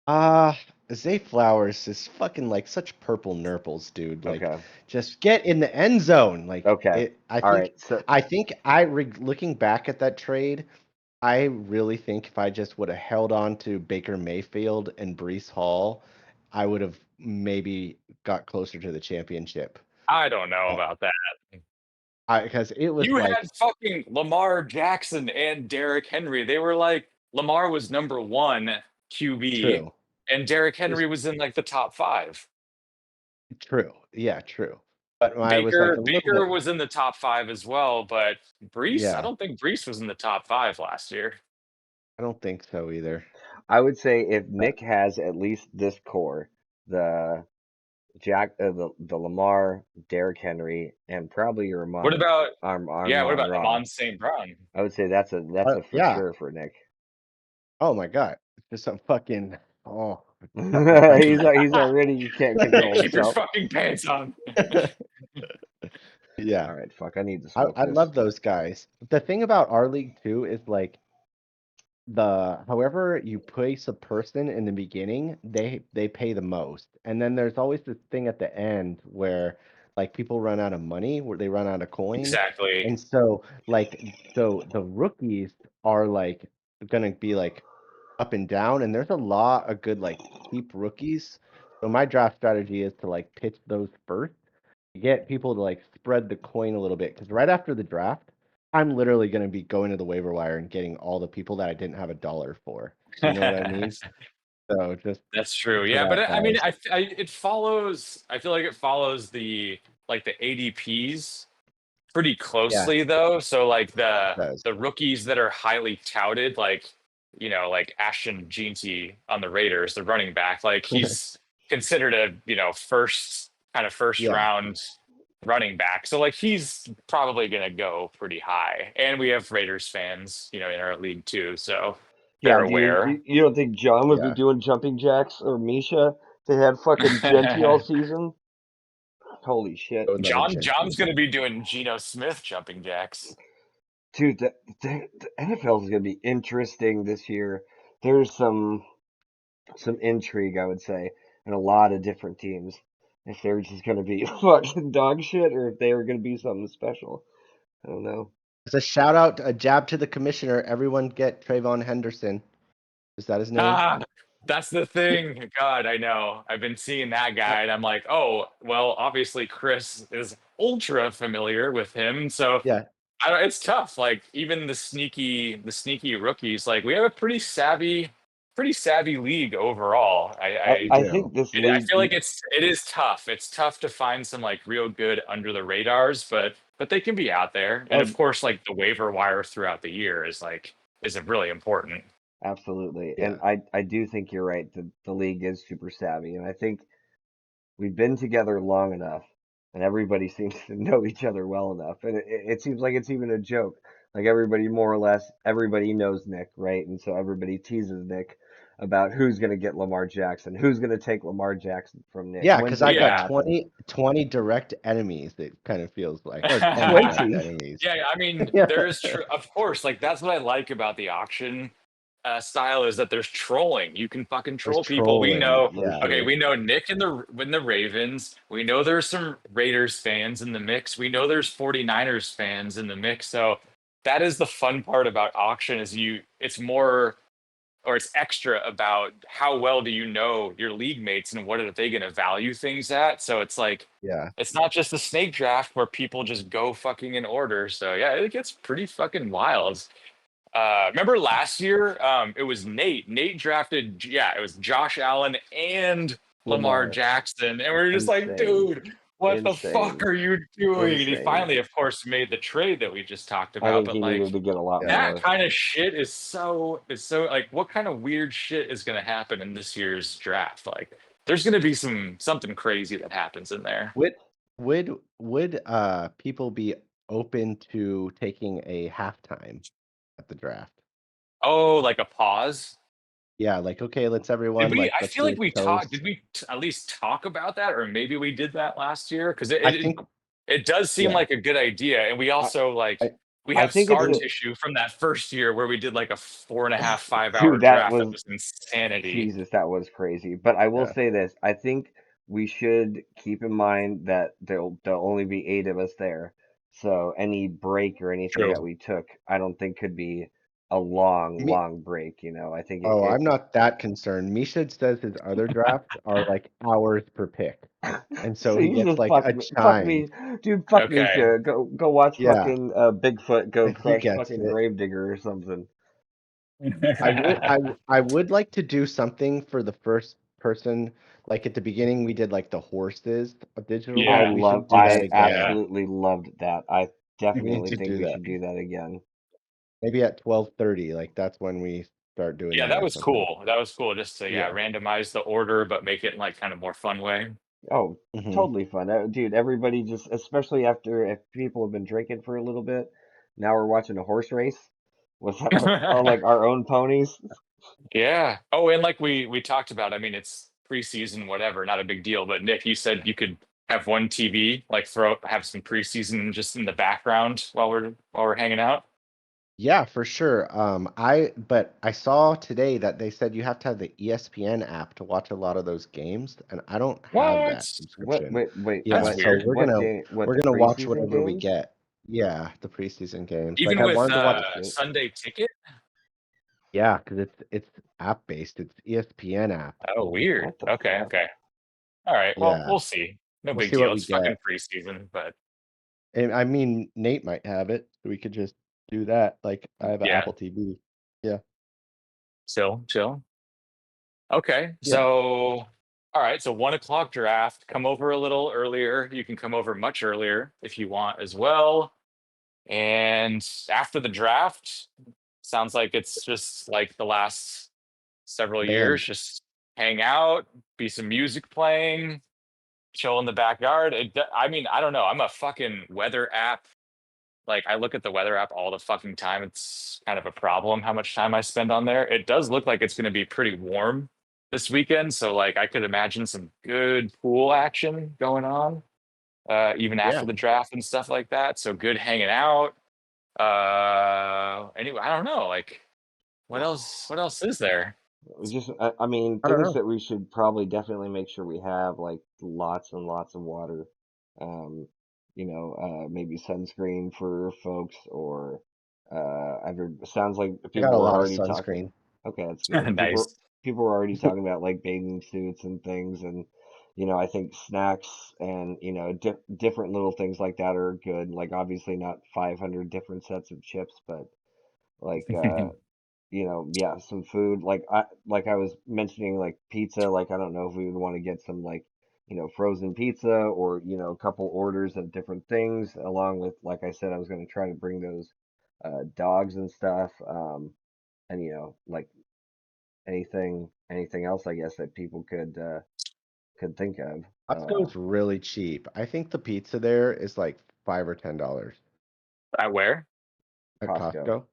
Ah, Zay Flowers is fucking like such purple nurples, dude. Like, Okay. just get in the end zone. Like Okay. it. All right. So Looking back at that trade, I really think if I just would have held on to Baker Mayfield and Brees Hall, I would have maybe got closer to the championship. I don't know about that. Because it was You like had fucking Lamar Jackson and Derrick Henry. They were like Lamar was number one QB, true. and Derrick It was Henry was in like the top five. true. Yeah, true. But I was like a little Baker bit. was in the top five as well, but Brees, I Yeah, don't think Brees was in the top five last year. I don't think so either. I would say if Uh, Nick has at least this core, the the Lamar, Derrick Henry, and probably your What about what Armon about Ra, Amon St. Brown? I would say that's a for yeah. sure for Nick. Oh my God. It's just some fucking. Oh, cut my pants He's already he can't control Keep your himself. fucking pants on. Yeah, All right, fuck, I need to smoke I this. love those guys. The thing about our league too is like however you place a person in the beginning, they pay the most. And then there's always this thing at the end where like people run out of money, where they run out of coins. Exactly. And so the rookies are like gonna be like up and down, and there's a lot of good like cheap rookies. So my draft strategy is to like pitch those first, get people to like spread the coin a little bit, because right after the draft, I'm literally going to be going to the waiver wire and getting all the people that I didn't have a dollar for. You know what I mean? So just That's true. for Yeah, but that I mean, guys. it follows. I feel like it follows the like the ADPs pretty Yeah, closely though. So like it does. the rookies that are highly touted, like like Ashton Jeanty on the Raiders, the running back, like he's considered a first Yeah. round running back. So like he's probably gonna go pretty high. And we have Raiders fans, in our league too. So Yeah, they're dude, aware. you don't think John would be Yeah. doing jumping jacks or Misha? They had fucking Genty all season. Holy shit. I would love a John's Gentry. gonna be doing Geno Smith jumping jacks. Dude, the NFL is going to be interesting this year. There's some intrigue, I would say, in a lot of different teams. If they're just going to be fucking dog shit or if they were going to be something special. I don't know. As a shout out, a jab to the commissioner. Everyone get Trayvon Henderson. Is that his name? Ah, that's the thing. God, I know. I've been seeing that I, guy, and I'm like, oh, well, obviously Chris is ultra familiar with him, so yeah, it's tough. Like even the sneaky rookies, like we have a pretty savvy league overall. we I do. think this I league, feel like it is tough. It's tough to find some like real good under the radars, but they can be out there. And of oh, course, like the waiver wire throughout the year is really important. absolutely. And Yeah. I do think you're right. The league is super savvy. And I think we've been together long enough. and everybody seems to know each other well enough, and it seems like it's even a joke. Like everybody more or less, everybody knows Nick, right? And so everybody teases Nick about who's going to get Lamar Jackson, who's going to take Lamar Jackson from Nick. Yeah, When's because it I've going to got Yeah. happen? 20 direct enemies, it kind of feels like, or 10 direct 20. enemies. Yeah, I mean, Yeah. there is true. Of course, like that's what I like about the auction style is that there's trolling. You can fucking There's troll people. We trolling. know. For Yeah. Okay, sure. we know Nick and the Ravens. We know there's some Raiders fans in the mix. We know there's 49ers fans in the mix. So that is the fun part about auction is it's more or it's extra about how well do you know your league mates and what are they going to value things at. So it's like Yeah. it's not just the snake draft where people just go fucking in order. So yeah, it gets pretty fucking wild. Remember last year? It was Nate. Nate drafted, yeah, it was Josh Allen and Lamar Lamar. Jackson, and we are just like, Insane. dude, what the fuck Insane. are you doing? And he Insane. finally, of course, made the trade that we just talked I about. think But he like needed to get a lot Yeah. that more. kind of shit is so like, what kind of weird shit is going to happen in this year's draft? Like, there's going to be something crazy that happens in there. Would people be open to taking a halftime at the draft? Oh, like a pause. Yeah, like, okay, let's Did everyone we? like I let's feel do like a we talked. Did toast. we at least talk about that, or maybe we did that last year? Because I think it does seem yeah. like a good idea, and we I, also like I we I have think it's scar a would tissue from that first year where we did like a 4.5, 5 hour dude, that draft that was was insanity. Jesus, that was crazy. But I will yeah. say this, I think we should keep in mind that there'll only be 8 of us there. So any break or anything True. that we took, I don't think could be a long, Me long break, you know. I think Oh, I'm not that concerned. Misha says his other drafts are like hours per pick. And so so he you gets just like a fuck chime. me, dude, fuck me, Okay. sure. Go watch Yeah, fucking Bigfoot go and he crush gets fucking it. Gravedigger or something. I would like to do something for the first person. Like at the beginning, we did like the horses I digitally. Yeah. We should love, do that I Yeah. again. absolutely loved that. I We need definitely to think do we that. should do that again. Maybe at 12:30. Like that's when we start doing Yeah, that that or was something. cool. That was cool. Just to Yeah. randomize the order, but make it in like kind of more fun way. Oh, Hmm. totally fun. Dude, everybody just, especially after if people have been drinking for a little bit, now we're watching a horse race with our like our own ponies. Yeah. Oh, and like we talked about, I mean, it's preseason, whatever, not a big deal. But Nick, you said you could have one TV, like have some preseason just in the background while we're hanging out. Yeah, for sure. But I saw today that they said you have to have the ESPN app to watch a lot of those games, and I don't have What? that subscription. That's Yeah, so weird. What game? What, we're the gonna watch preseason whatever we games? get. Yeah, the preseason games. Like Even I with wanted to watch. Oh shit. Sunday Ticket? Yeah, because it's app based. It's ESPN app. Oh, weird. What the Okay, fuck? okay. All right. Well, Yeah, we'll see. No we'll big see deal. what we It's fucking get. preseason, but And I mean, Nate might have it, so we could just do that. Like I have an yeah, Apple TV. Yeah, chill. Okay. yeah, So, all right. So 1 o'clock draft. Come over a little earlier. You can come over much earlier if you want as well. And after the draft, sounds like it's just like the last several years, man. just hang out, be some music playing, chill in the backyard. I mean, I don't know. I'm a fucking weather app. Like, I look at the weather app all the fucking time. It's kind of a problem how much time I spend on there. It does look like it's going to be pretty warm this weekend. So, like, I could imagine some good pool action going on, even after Yeah, the draft and stuff like that. So, good hanging out. Anyway, I don't know. Like, what else? What else is there? Just, I mean, I don't things know. that we should probably definitely make sure we have, like lots and lots of water. Um, maybe sunscreen for folks, or I've heard, sounds like I got people a were lot of already talking. sunscreen. Okay, that's good. People Nice. people were already talking about like bathing suits and things, and I think snacks and different little things like that are good. Like obviously not 500 different sets of chips, but like yeah, some food. Like I was mentioning, like pizza. Like I don't know if we would want to get some like frozen pizza, or a couple orders of different things, along with, like I said, I was going to try to bring those dogs and stuff. And like anything else, I guess, that people could could think of. Costco's really cheap. I think the pizza there is like $5 or $10 At where? at Costco. Costco.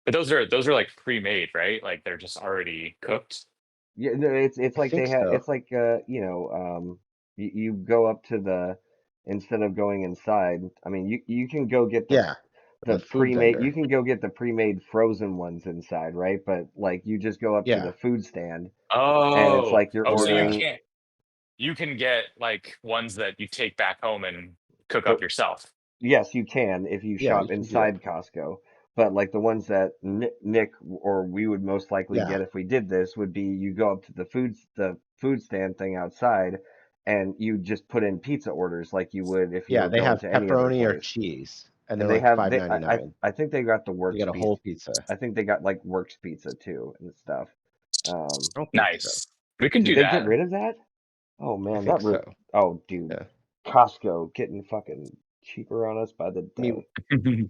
But those are like pre-made, right? Like they're just already cooked. Yeah, no, it's I like they think have. so. It's like you go up to the instead of going inside. I mean, you can go get Yeah, the the food pre-made. You vendor. can go get the pre-made frozen ones inside, right? But like you just go up to Yeah, the food stand, and it's Oh, like you're oh, so you yeah. ordering. can't you can get like ones that you take back home and cook The up yourself. Yes, you can if you Yeah, you shop can do that. inside Costco. But like the ones that Nick or we would most likely Yeah, get if we did this would be you go up to the food stand thing outside and you just put in pizza orders like you would if you yeah. were They going have to any other pepperoni or place. cheese, and And they're they like have five they ninety nine. I think they got the You works get a pizza. whole pizza. I think they got like works pizza too and stuff. Um, I don't think so. Nice. We can did do they get that. rid of that? Oh I man, think so. oh dude, Yeah. Costco getting fucking cheaper on us by the I mean, day.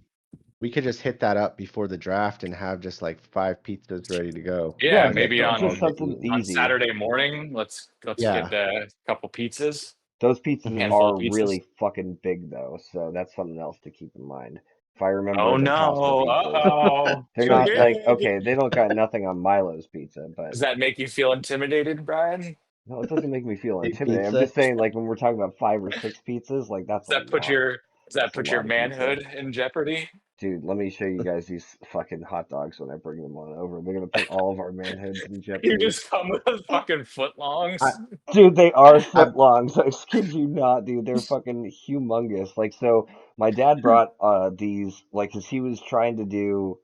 we could just hit that up before the draft and have just like 5 pizzas ready to go Yeah, Yeah, as maybe the just ones that something you. on easy. Saturday morning, let's get Yeah. a couple pizzas, Those a pizzas Hmm. handful of are pizzas. really fucking big though, so that's something else to keep in mind. If I remember Oh the Costco no. pizzas, Uh-oh. they're Too not like big. okay, they don't got nothing on Milo's pizza, but Does that make you feel intimidated, Brian? no, it doesn't make me feel Big intimidated. I'm just pizza. saying, like when we're talking about 5 or 6 pizzas, like Does that put your does that that's a put your lot of pizza. manhood in jeopardy? Dude, let me show you guys these fucking hot dogs when I bring them on over. They're gonna put all of our manhoods in You jeopardy. just come with fucking I, footlongs. Dude, they are I footlongs. I kid you not, dude. They're fucking humongous. Like, so my dad brought these, like, 'cause he was trying to do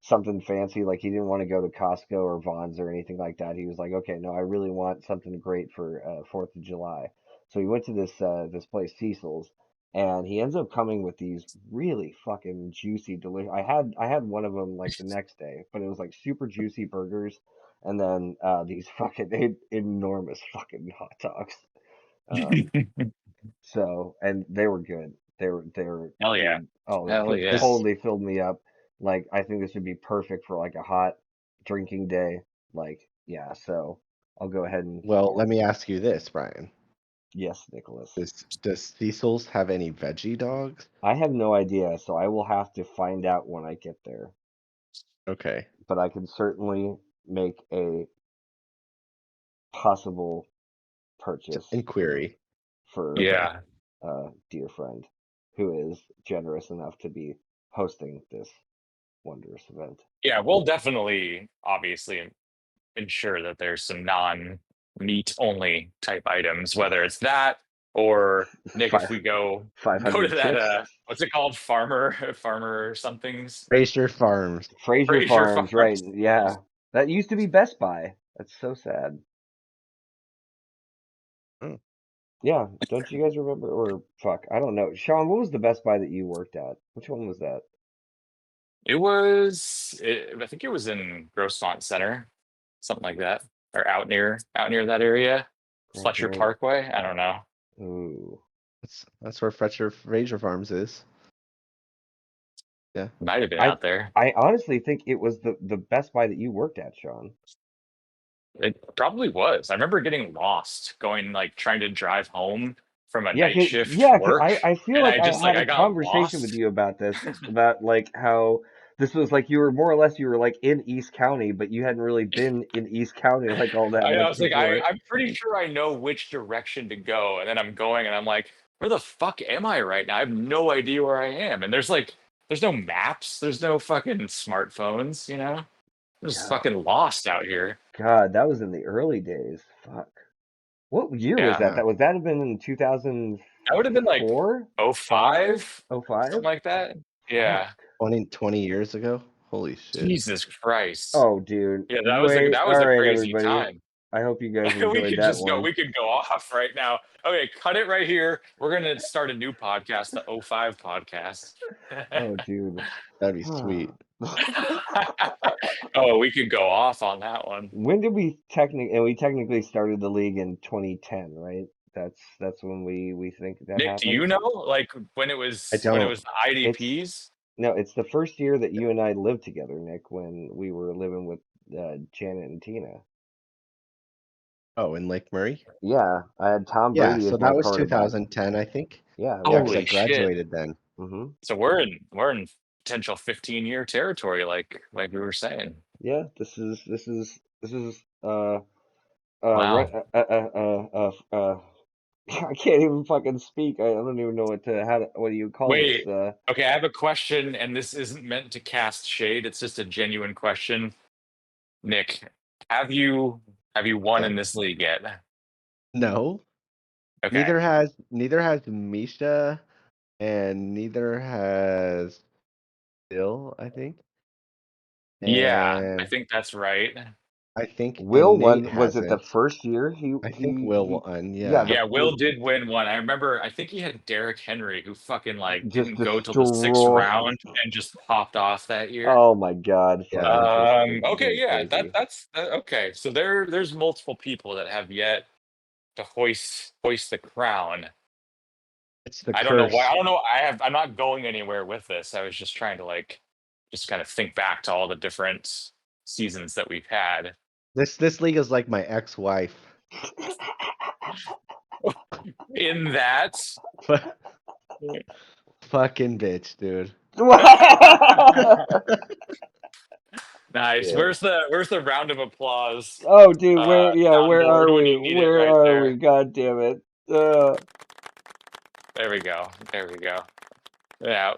something fancy. Like, he didn't want to go to Costco or Vons or anything like that. He was like, okay, no, I really want something great for 4th of July. So he went to this place, Cecil's, and he ends up coming with these really fucking juicy, delicious. I had one of them like the next day, but it was like super juicy burgers and then these fucking enormous fucking hot dogs. Um, so and they were good. They were Hell yeah. dude. Oh, Hell yeah. this totally filled me up. Like I think this would be perfect for like a hot drinking day. Like yeah, so I'll go ahead and well, let me ask you this, Brian. yes, Nicholas. Does Cecil's have any veggie dogs? I have no idea, so I will have to find out when I get there. Okay. But I can certainly make a possible purchase Inquiry. for Okay. Yeah. dear friend who is generous enough to be hosting this wondrous event. Yeah, we'll definitely obviously ensure that there's some non-meat only type items, whether it's that or Nick, if Five we go to 500 that chips. what's it called? Farmer somethings? Fraser Farms. Fraser Fraser Farms, right? Farms. Yeah, that used to be Best Buy. That's so sad. Oh. Yeah, don't you guys remember? Or fuck, I don't know. Sean, what was the Best Buy that you worked at? Which one was that? I think it was in Grossmont Center, something like that. Or out near that area. Fletcher Grossmont. Parkway. I don't know. Ooh. That's where Fraser Farms is. Yeah. Might have been I out there. I honestly think it was the Best Buy that you worked at, Sean. It probably was. I remember getting lost, going like trying to drive home from a Yeah, night 'cause- shift yeah, 'cause work, I feel and like I I just like had a I got conversation with lost. you about this, about like how this was like you were more or less you were like in East County, but you hadn't really been in East County like all that I much was like, before. I'm pretty sure I know which direction to go, and then I'm going, and I'm like, where the fuck am I right now? I have no idea where I am, and there's no maps, there's no fucking smartphones, I'm just God, fucking lost out here. God, that was in the early days. Fuck. What year was Yeah, that? Yeah. Would that have been in 2004? that would have been like oh 5? five, Oh something 05? like that. Fuck. Yeah, 20 years ago. Holy shit. Jesus Christ. Oh, dude. Yeah, Wait. that All was a right, crazy everybody. time. I hope you guys We enjoyed could that just go. one. We could go off right now. Okay, cut it right here. We're gonna start a new podcast, the '05 podcast. Oh, dude. That'd be sweet. Oh, we could go off on that one. When did we technically started the league in 2010, right? That's when we think that Nick, do happened. you know like I when it don't. was the It's IDPs? no, it's the first year that you and I lived together, Nick, when we were living with Janet and Tina. Oh, in Lake Murray? Yeah, I had Tom Yeah, Brady so as my that was quarterback. 2010, I think. Yeah, Yeah, because I Holy exactly. shit! graduated then. Hmm. So we're in potential 15-year territory, like we were saying. Yeah, this is Wow. I can't even fucking speak. I don't even know what do you call this? Wait. Okay, I have a question, and this isn't meant to cast shade. It's just a genuine question. Nick, have you have you won in this league yet? No, Okay. neither has Misha, and neither has Bill, I think. Yeah, I And think that's right. I think Will and Nate won, was it the hasn't. first year I think Will won, yeah, yeah. Yeah, Will did win one. I remember, I think he had Derrick Henry, who fucking like just didn't go till the sixth destroy. round and just popped off that year. Oh my God, Yeah. fucking just Okay, being yeah, crazy. okay. So there's multiple people that have yet to hoist the crown. It's the I don't know why. curse. I don't know. I'm not going anywhere with this. I was just trying to like just kind of think back to all the different seasons that we've had. This league is like my ex-wife. In that. Fucking bitch, dude. Nice. Yeah. Where's the round of applause Oh, dude, where soundboard are when we? you need it Where right are we? there? God damn it. Uh, There we go. There we go. Yeah.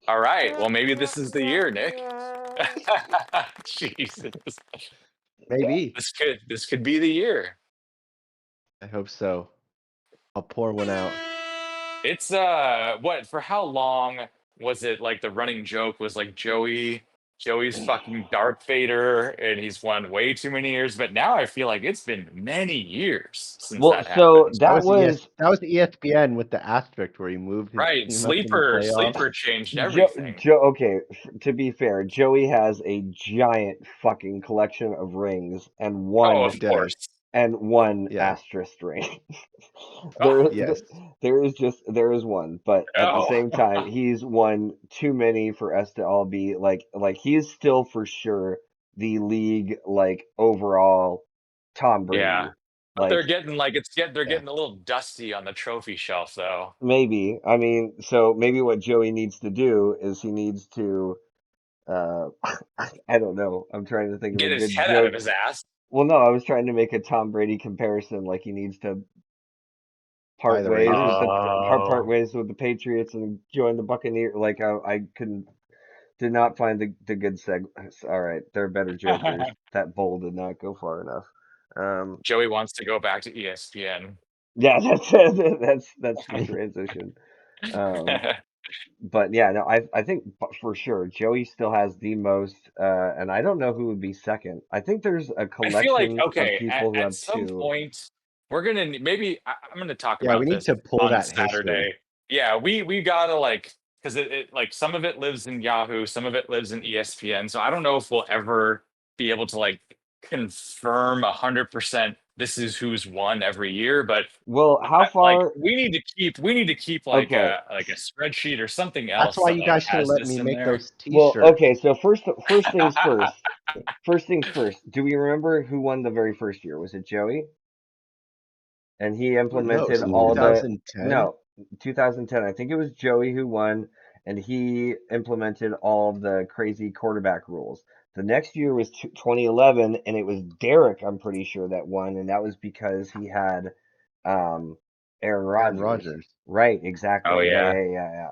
All right. Well, maybe this is the year, Nick. Jesus. Maybe. This could be the year. I hope so. I'll pour one out. It's what for how long was it like the running joke was like Joey's fucking Darth Vader and he's won way too many years, but now I feel like it's been many years since well, that so happened. That was ESPN with the asterisk where he moved his Right. team up in the Sleeper playoffs. changed Joe, everything. okay, to be fair, Joey has a giant fucking collection of rings and Oh, He of does. one Yeah. asterisk ring. Oh, There Yes. there is one, but at the oh. same time, he's won too many for us to all be like he's still for sure the league like overall Tom Yeah. Brady. But Like they're Yeah. getting a little dusty on the trophy shelf though. maybe, I mean, so maybe what Joey needs to do is he needs to uh I don't know. I'm trying to think of a Get his good head out of joke. his ass. Well, no, I was trying to make a Tom Brady comparison like he needs to By part the ways with Raiders. part Oh. ways with the Patriots and join the Buccaneers. Like I couldn't did not find the good seg. All right, there are better jokers. That bowl did not go far enough. Joey wants to go back to ESPN. Yeah, that's the transition. Um, but yeah, no, I think for sure Joey still has the most, and I don't know who would be second. I think there's a I feel like collection of okay, people who at have some two. point we're gonna maybe I'm gonna talk Yeah, we about need this to pull on that history. Saturday. Yeah, we gotta like because it like some of it lives in Yahoo, some of it lives in ESPN. So I don't know if we'll ever be able to like confirm 100% this is who's won every year, but Well, how like far? we need to keep Okay. like a spreadsheet or something That's else why that you like guys should have has let this me in make there. those Well, t-shirts. okay. So first things first. First things first. Do we remember who won the very first year? Was it Joey? And he Who knows? implemented In all the 2010? no, 2010. I think it was Joey who won, and he implemented all of the crazy quarterback rules. The next year was 2011, and it was Derek, I'm pretty sure, that won, and that was because he had um, Aaron Aaron Rodgers. Rodgers. Right, Oh exactly. Yeah, yeah. yeah, yeah, yeah.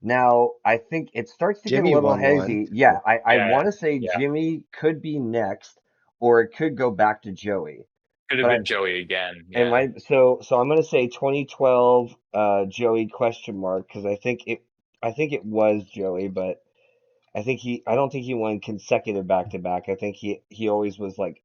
Now, I think it starts to get a Jimmy little won one hazy. Yeah, too. I Yeah. want to say Yeah. Jimmy could be next, or it could go back to Joey. Could have But been Joey again. and Yeah. my so I'm gonna say 2012 Joey question mark because I think it was Joey, but I don't think he won consecutive back to back. I think he always was like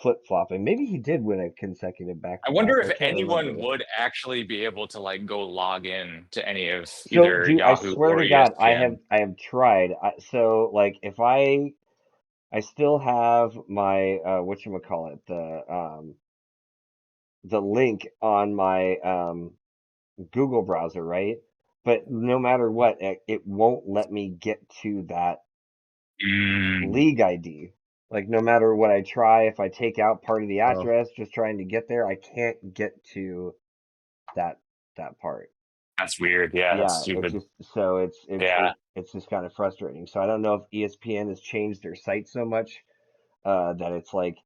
flip flopping. Maybe he did win a consecutive back I to wonder back. if I can't anyone remember. would actually be able to like go log in to any of So, either dude, I Yahoo swear or to God, ESPN. I have tried. So like if I still have my whatchamacallit, the link on my Google browser, right? But no matter what, it won't let me get to that Mm. league ID. Like no matter what I try, if I take out part of the Oh, address just trying to get there, I can't get to that that part. That's weird. Yeah, that's Yeah, it's stupid. just so Yeah. it's just kind of frustrating. So I don't know if ESPN has changed their site so much that it's like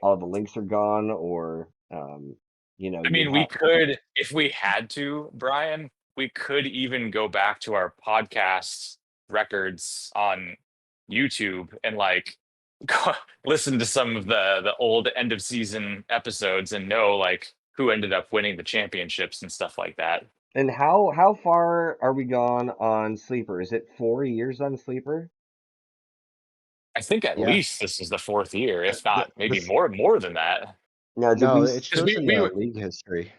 all the links are gone, or I you'd mean, we have. could, if we had to, Brian, we could even go back to our podcast records on YouTube and like go, listen to some of the old end of season episodes and know like who ended up winning the championships and stuff like that. And how far are we gone on Sleeper? Is it 4 years on Sleeper? I think at yeah. least this is the fourth year, if The, not maybe this more than that. Now, did no, we? it Because shows in the league history.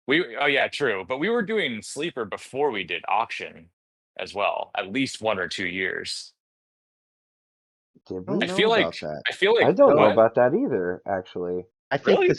oh yeah, true. But we were doing sleeper before we did auction as well, at least 1 or 2 years. Did I don't I we? know feel like about that. I feel I like don't know what? No, about that either, actually. Really?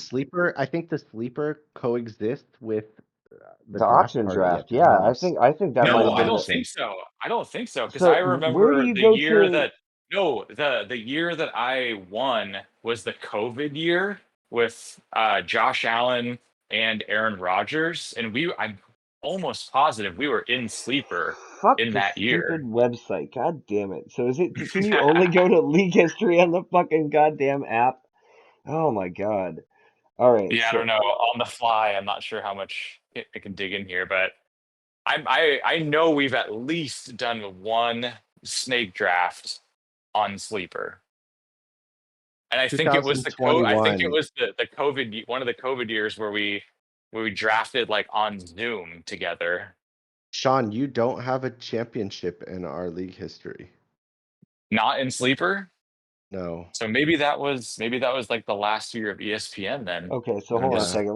I think the sleeper coexists with the The draft auction part of the draft, yeah, MLS. I think that might No, have I been don't MLS. the. think so. I don't think so because So I where do remember you the go year to? that no, the year that I won was the COVID year with Josh Allen and Aaron Rodgers, and I'm almost positive we were in sleeper Fuck in the that stupid year. website. God damn it. So is it? Can you only go to league history on the fucking goddamn app? Oh my god. All right. Yeah, I don't So know. On the fly, I'm not sure how much I can dig in here, but I know we've at least done one snake draft on sleeper. And I think it was I think it 2021. was the one of the COVID years where we drafted like on Zoom together, Sean, you don't have a championship in our league history. not in sleeper. No. So maybe that was like the last year of ESPN then. okay. So And I'm hold on a Yeah. just second.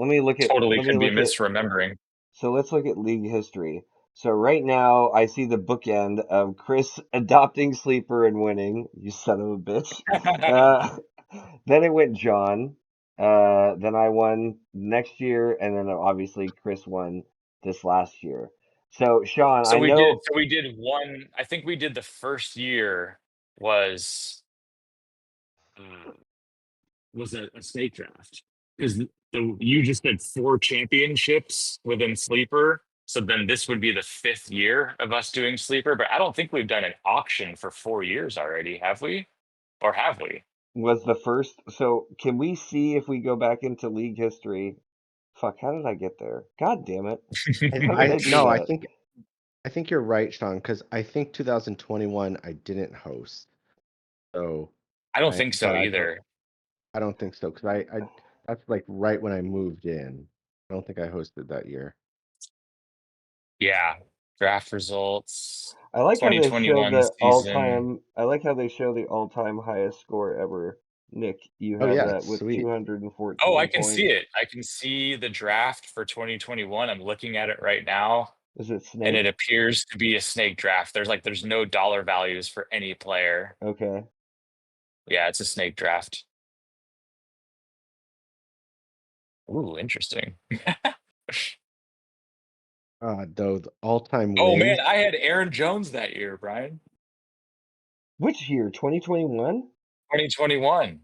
totally Let me could be look at. misremembering. So let's look at league history. So right now I see the bookend of Chris adopting sleeper and winning. You son of a bitch. Uh, then it went John. Then I won next year, and then obviously Chris won this last year. So Sean, I know. So we did one, I think we did the first year was uh, was a snake draft because you just did four championships within sleeper. So then this would be the fifth year of us doing sleeper, but I don't think we've done an auction for 4 years already, have we? Or have we? Was the first. So can we see if we go back into league history? Fuck, how did I get there? God damn it. How did I I do no, that? I think you're right, Sean, because I think 2021 I didn't host. So I don't think so but either. I don't think so because I that's like right when I moved in. I don't think I hosted that year. Yeah. Draft results, I like how they show 2021 the season. all-time. I like how they show the all-time highest score ever. Nick, you Oh have yeah, that it's with sweet. Oh, I 214 can see points. it. I can see the draft for 2021. I'm looking at it right now. Is it And it Snake? appears to be a snake draft. There's no dollar values for any player. Okay. Yeah, it's a snake draft. Ooh, interesting. Though the all-time Oh man, wins. I had Aaron Jones that year, Brian. Which year? 2021? 2021.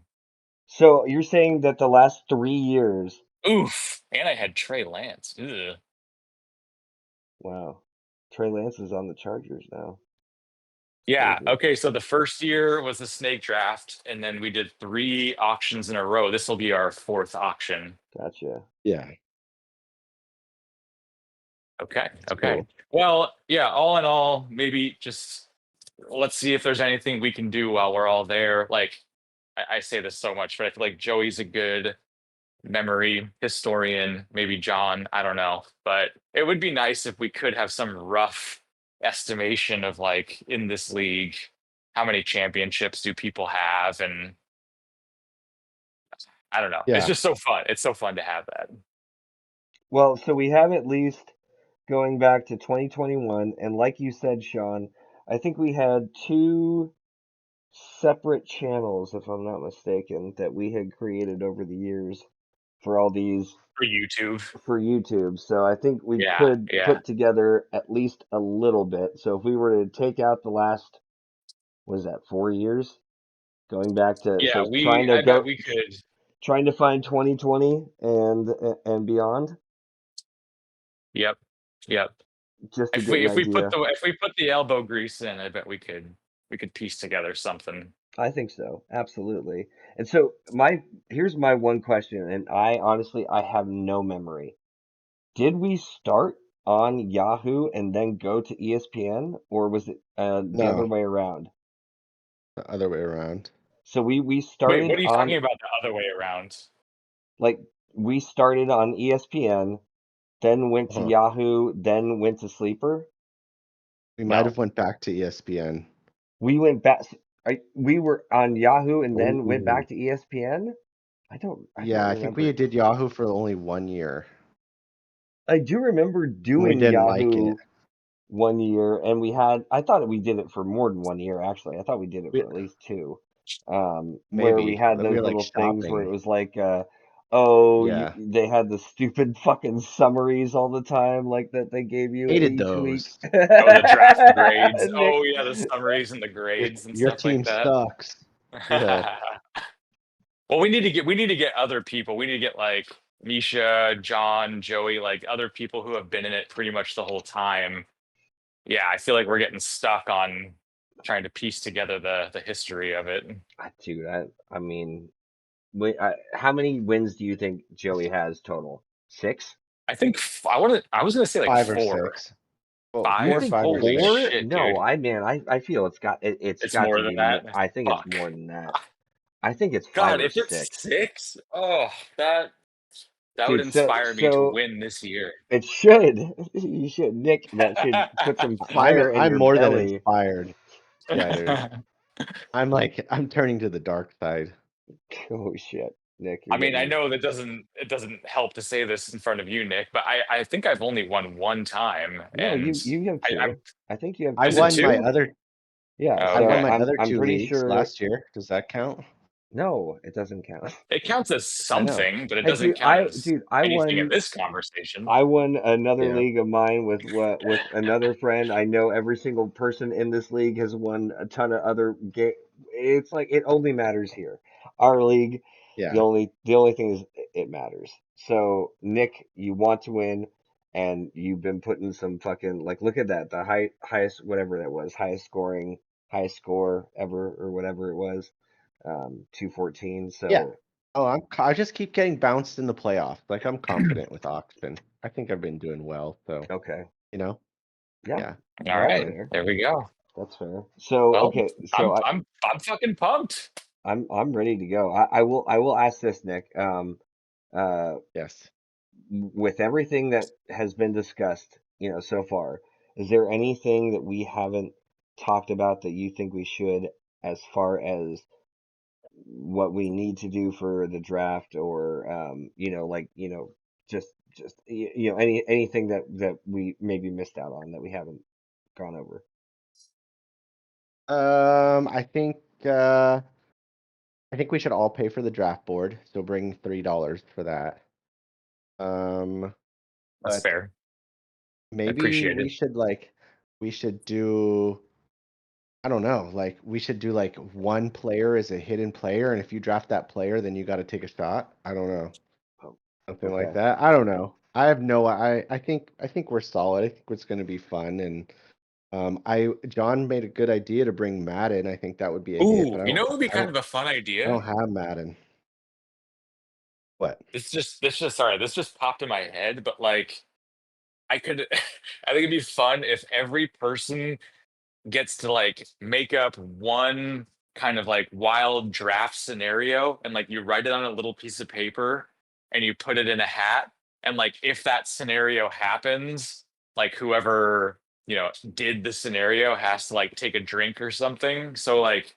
So you're saying that the last 3 years? Oof. And I had Trey Lance. Ugh. Wow. Trey Lance is on the Chargers now. It's Yeah. crazy. Okay. So the first year was the snake draft, and then we did three auctions in a row. This will be our fourth auction. Gotcha. Yeah, Okay. it's Okay. cool. Well, yeah, all in all, maybe just let's see if there's anything we can do while we're all there. Like I say this so much, but I feel like Joey's a good memory historian, maybe John, I don't know. But it would be nice if we could have some rough estimation of like in this league, how many championships do people have? And I don't know. It's Yeah, just so fun. It's so fun to have that. Well, so we have at least going back to 2021, and like you said, Sean, I think we had two separate channels, if I'm not mistaken, that we had created over the years for all these For YouTube. for YouTube. So I think we Yeah, could yeah. put together at least a little bit. So if we were to take out the last, what is that, 4 years? Going back to Yeah, trying to I bet go we could. trying to find 2020 and beyond, Yep. Yep. just to get an idea. If we put the elbow grease in, I bet we could piece together something. I think so, absolutely. And so my here's my one question, and I honestly I have no memory. Did we start on Yahoo and then go to ESPN, or was it the other No, way around? the other way around. So we Wait, started what are you on talking about the other way around? like we started on ESPN, then went to Huh. Yahoo, then went to Sleeper. We might No. have went back to ESPN. We went back. We were on Yahoo and then went Ooh. back to ESPN. I don't Yeah, I think we remember. did Yahoo for only 1 year, I do remember and we doing didn't like it. Yahoo 1 year, and I thought we did it for more than 1 year, actually. I thought we did it We, for at least two. Where we maybe had we those were like little things where it shopping. was like, oh, Yeah, they had the stupid fucking summaries all the time, like that they gave you hated each week. those. Oh, the draft grades. Nick, Oh yeah, the summaries and the Your, grades and your stuff like team that. sucks. Yeah, Well, we need to get other people. We need to get like Misha, John, Joey, like other people who have been in it pretty much the whole time. Yeah, I feel like we're getting stuck on trying to piece together the history of it. dude, I mean, how many wins do you think Joey has total? Six? I think I was gonna say like 5 or 6. four, Well, You four, five. think five or Holy six. four? shit, No, dude! I feel it's It's got to more than be more. that. I think it's Fuck. more than that. I think it's five God, or if it's six. six, oh, that would Dude, inspire me to so win this year. it should. You should, Nick, that should put some I'm fire in I'm your more than belly. inspired. Yeah, dude. I'm turning to the dark side. Oh shit, Nick, you're I mean, I getting. know that doesn't it doesn't help to say this in front of you, Nick, but I think I've only won one time, No, and you have I'm two. I think you have I is it won two. my two? other Yeah, Oh, I so won okay, my other I'm two pretty leagues sure. last year. Does that count? No, it doesn't count. it counts as I know. something, but it Hey, doesn't dude, count as I anything in won. this conversation. I won another Yeah. league of mine with another friend. I know every single person in this league has won a ton of other game. It's like it only matters here. Our league, Yeah. the only thing is it matters. So Nick, you want to win, and you've been putting some fucking like look at that the highest whatever that was highest score ever or whatever it was, 214. Yeah. So Oh, I just keep getting bounced in the playoffs. Like I'm confident with Oxton. I think I've been doing well. So, okay, you know, yeah, yeah, All that's right, fine. fair. there we go. That's fair. So Well, okay, so I'm fucking pumped. I'm ready to go. I will ask this, Nick. Uh, Yes. with everything that has been discussed, so far, is there anything that we haven't talked about that you think we should, as far as what we need to do for the draft, or like just anything that we maybe missed out on that we haven't gone over. I think uh I think we should all pay for the draft board. So bring $3 for that. Um, That's but fair. maybe Appreciated. we should do I don't know, like we should do like one player as a hidden player, and if you draft that player, then you got to take a shot. I don't know, Oh, something like okay. that. I don't know. I have no. I think we're solid. I think it's going to be fun, and I John made a good idea to bring Madden. I think that would be a hit, Ooh, but you know, it would be I kind don't of a fun I idea. don't have Madden. What? This just popped in my head, but like I could, I think it'd be fun if every person gets to like make up one kind of like wild draft scenario and like you write it on a little piece of paper and you put it in a hat. And like if that scenario happens, like whoever, did the scenario has to like take a drink or something. So like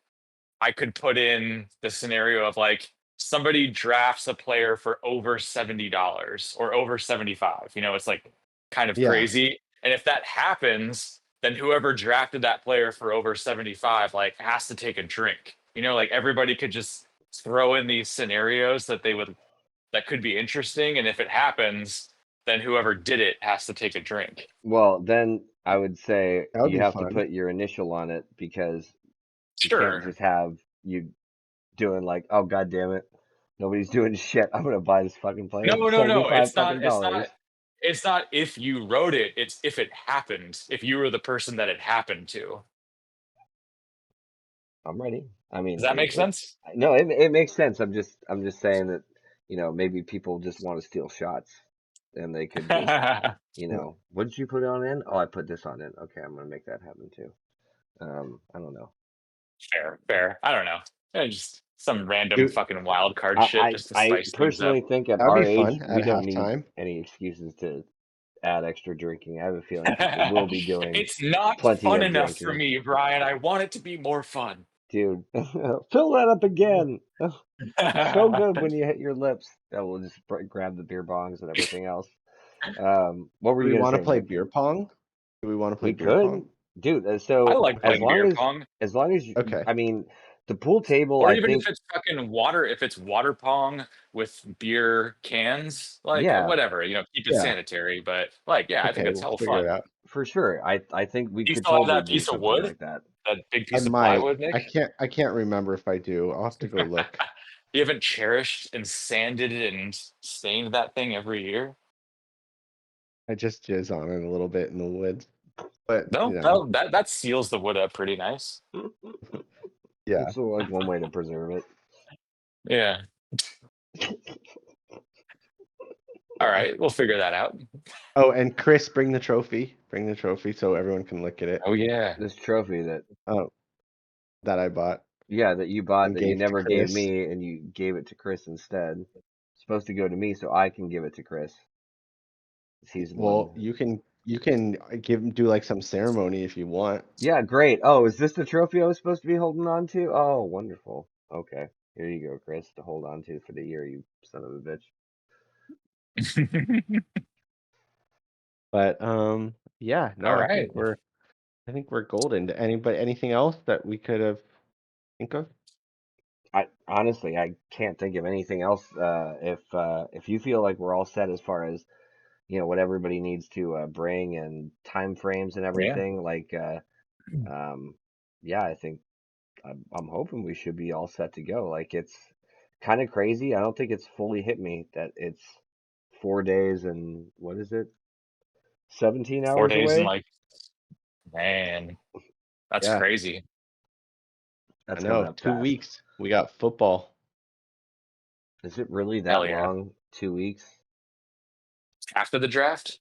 I could put in the scenario of like somebody drafts a player for over $70 or over 75. It's like kind of Yeah, crazy. And if that happens, then whoever drafted that player for over 75 like has to take a drink. Like everybody could just throw in these scenarios that could be interesting, and if it happens, then whoever did it has to take a drink. Well, then I would say that would you be have to fun. put your initial on it, because you can't Sure. just have you. doing like, oh god damn it, nobody's doing shit. I'm gonna buy this fucking plane. No, It's no, no. 75 It's not. fucking It's dollars. not. It's not if you wrote it. It's if it happened. If you were the person that it happened to. I'm ready. I Does mean, that make sense? no, it makes sense. I'm just saying that, maybe people just want to steal shots and they could just, what did you put on in? Oh, I put this on in. Okay, I'm gonna make that happen too. I don't know. Fair, fair. I don't know. Just some random Dude, fucking wild card shit I, just to I, I spice things up. personally think at that would our be age, fun we at don't need halftime. any excuses to add extra drinking. I have a feeling people will be doing It's not plenty fun of enough for drinking. me, Brian. I want it to be more fun. Dude, fill that up again. So good when you hit your lips. That will just grab the beer bongs and everything else. What were Do you we gonna want to say, play Nick? beer pong? Do we want to play We beer could, pong? dude. I So like playing beer pong. as long as Okay. I mean, the pool table. Or I even if think, it's fucking water, if it's water pong with beer cans, like yeah, whatever, keep it Yeah. sanitary. But like, yeah, I think Okay. it's We'll hella figure it fun. out. for sure. I think we Do you could still have totally that do piece of something wood? like that. That big I piece of might. plywood, Nick? I can't remember if I do. I'll have to go look. You haven't cherished and sanded and stained that thing every year? I just jizz on it a little bit in the woods. But No, no, that seals the wood up pretty nice. yeah. It's like one way to preserve Yeah. it. All right, we'll figure that out. Oh, and Chris, bring the trophy. Bring the trophy so everyone can look at it. Oh yeah. This trophy that, Oh, that I bought yeah, that you bought and that you gave to never gave Chris. me and you gave it to Chris instead. It's supposed to go to me so I can give it to Chris. He's the one. Well, you can do like some ceremony if you want. Yeah, great. Oh, is this the trophy I was supposed to be holding on to? Oh, wonderful. Okay. Here you go, Chris, to hold on to for the year, you son of a bitch. But yeah, no, All right. I think we're golden. Anything else that we could have think of? I honestly, I can't think of anything else. If you feel like we're all set as far as what everybody needs to bring and time frames and Yeah. everything, like um, yeah, I think I'm hoping we should be all set to go. Like it's kind of crazy. I don't think it's fully hit me that it's 4 days and what is it, 17 4 hours days and away? like, man, that's Yeah, crazy. I That's coming know. up Two fast. weeks. We got football. Is it really Hell that yeah. long? 2 weeks? After the draft?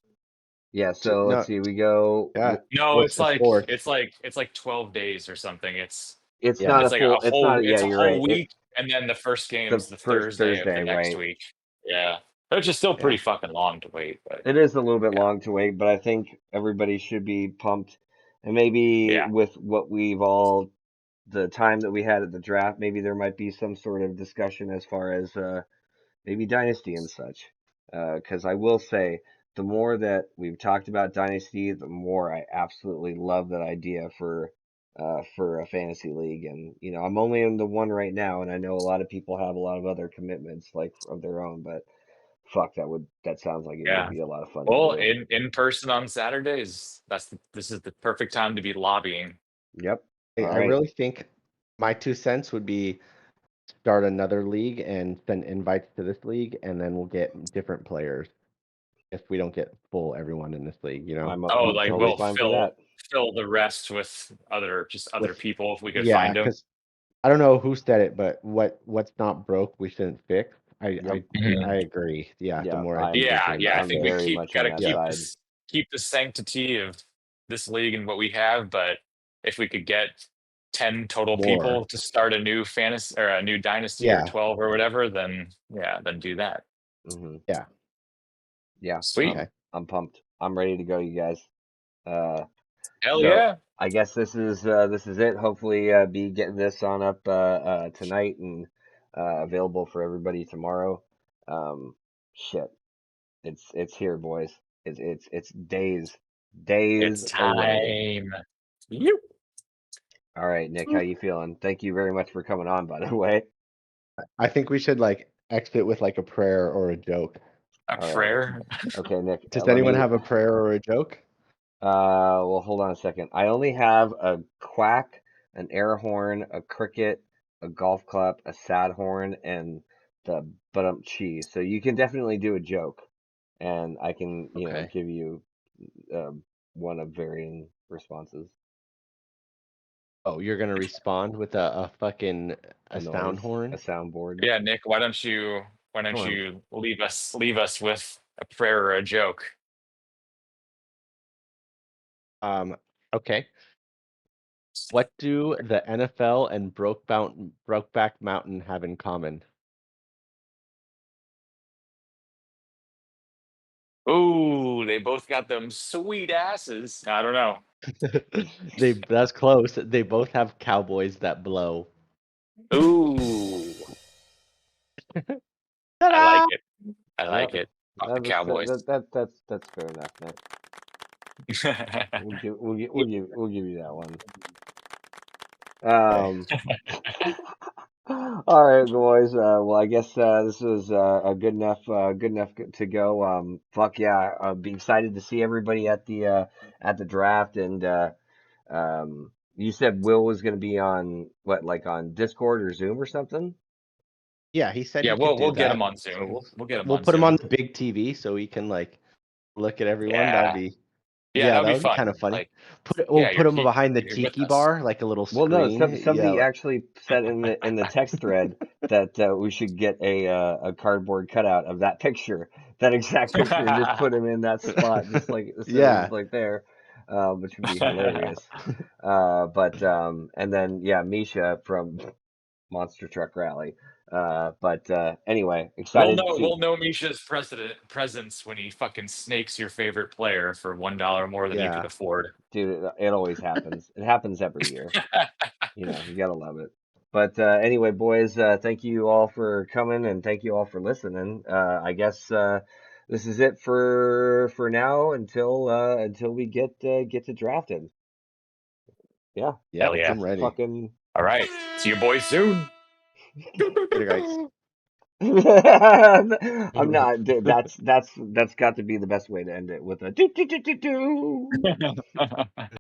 Yeah, so let's No, see. We go. yeah. No, What's it's the like fourth? it's like 12 days or something. It's not Yeah. a It's like a full. It's not. whole Yeah, it's a you're whole right. week, and then the first The game's the first Thursday of the Thursday, next right? week. Yeah. Which is still Yeah. pretty fucking long to wait, but It is a little bit yeah. long to wait, but I think everybody should be pumped. And maybe Yeah. with what we've all, the time that we had at the draft, maybe there might be some sort of discussion as far as maybe Dynasty and such. Because I will say, the more that we've talked about Dynasty, the more I absolutely love that idea for a fantasy league. And I'm only in the one right now, and I know a lot of people have a lot of other commitments like of their own, but fuck, that sounds like it would Yeah. be a lot of fun to Well, do. in person on Saturdays, this is the perfect time to be lobbying. Yep. All I right. really think my 2 cents would be start another league and send invites to this league, and then we'll get different players if we don't get full everyone in this league, Oh, I'm like totally we'll fine for that. fill the rest with other With people if we could yeah, find them. because I don't know who said it, but what's not broke we shouldn't fix. Yep. I agree. Yeah, the Yeah, more I think we Yeah, can yeah. I I'm think we very much on gotta that side. keep the sanctity of this league and what we have, but if we could get 10 total more. people to start a new fantasy or a new dynasty or Yeah, 12 or whatever, then yeah, then do that. Hmm. yeah. Yeah, Sweet. Okay. I'm pumped. I'm ready to go, you guys. Uh, Hell so yeah. I guess this is it. Hopefully, be getting this on up tonight and available for everybody tomorrow. Shit, it's here, boys. It's days It's away. time. You. All right, Nick, how you feeling? Thank you very much for coming on, by the way. I think we should like exit with like a prayer or a joke. A All right. prayer. Okay, Nick, Does let anyone me. have a prayer or a joke? Well, hold on a second. I only have a quack, an air horn, a cricket, a golf club, a sad horn, and the cheese. So you can definitely do a joke, and I can, Okay. give you one of varying responses. Oh, you're gonna respond with a fucking A a sound noise, a horn? soundboard. Yeah, Nick, why don't Come you leave us with a prayer or a joke? on. Okay. What do the NFL and Brokeback Mountain have in common? Ooh, they both got them sweet asses. I don't know. That's close. They both have cowboys that blow. Ooh, I like Ta-da! it. I like Yep. it. Fuck the Cowboys. That's fair enough, Nick. We'll give you that one. Okay. Um, all right, boys. Well, I guess this was a good enough to go. Fuck yeah, I'll be excited to see everybody at the draft. And you said Will was going to be on what, like on Discord or Zoom or something? Yeah, he said Yeah, he could we'll do get that. him on So Zoom. we'll We'll get him we'll on put him on Zoom. the big TV so he can like look at everyone. That'll Yeah, be yeah, yeah, that'd that be would be fun. kind of funny. Like, We'll yeah, put him behind the you're with tiki us. bar, like a little Well, no, screen. Yeah, somebody actually said in the text thread that we should get a cardboard cutout of that picture, that exact picture, and just put him in that spot, just like so he's yeah. like there, which would be hilarious. But and then yeah, Misha from Monster Truck Rally. But anyway, We'll excited know to. we'll know Misha's presence when he fucking snakes your favorite player for $1 more than you could Yeah. afford. Dude, it always happens. It happens every year. You gotta love it. But anyway, boys, thank you all for coming and thank you all for listening. I guess this is it for now until we get to drafted. Yeah, Hell Yep, yeah. I'm ready. fucking. All right. See you boys soon. Later, guys. I'm not. That's got to be the best way to end it with a do do do do do.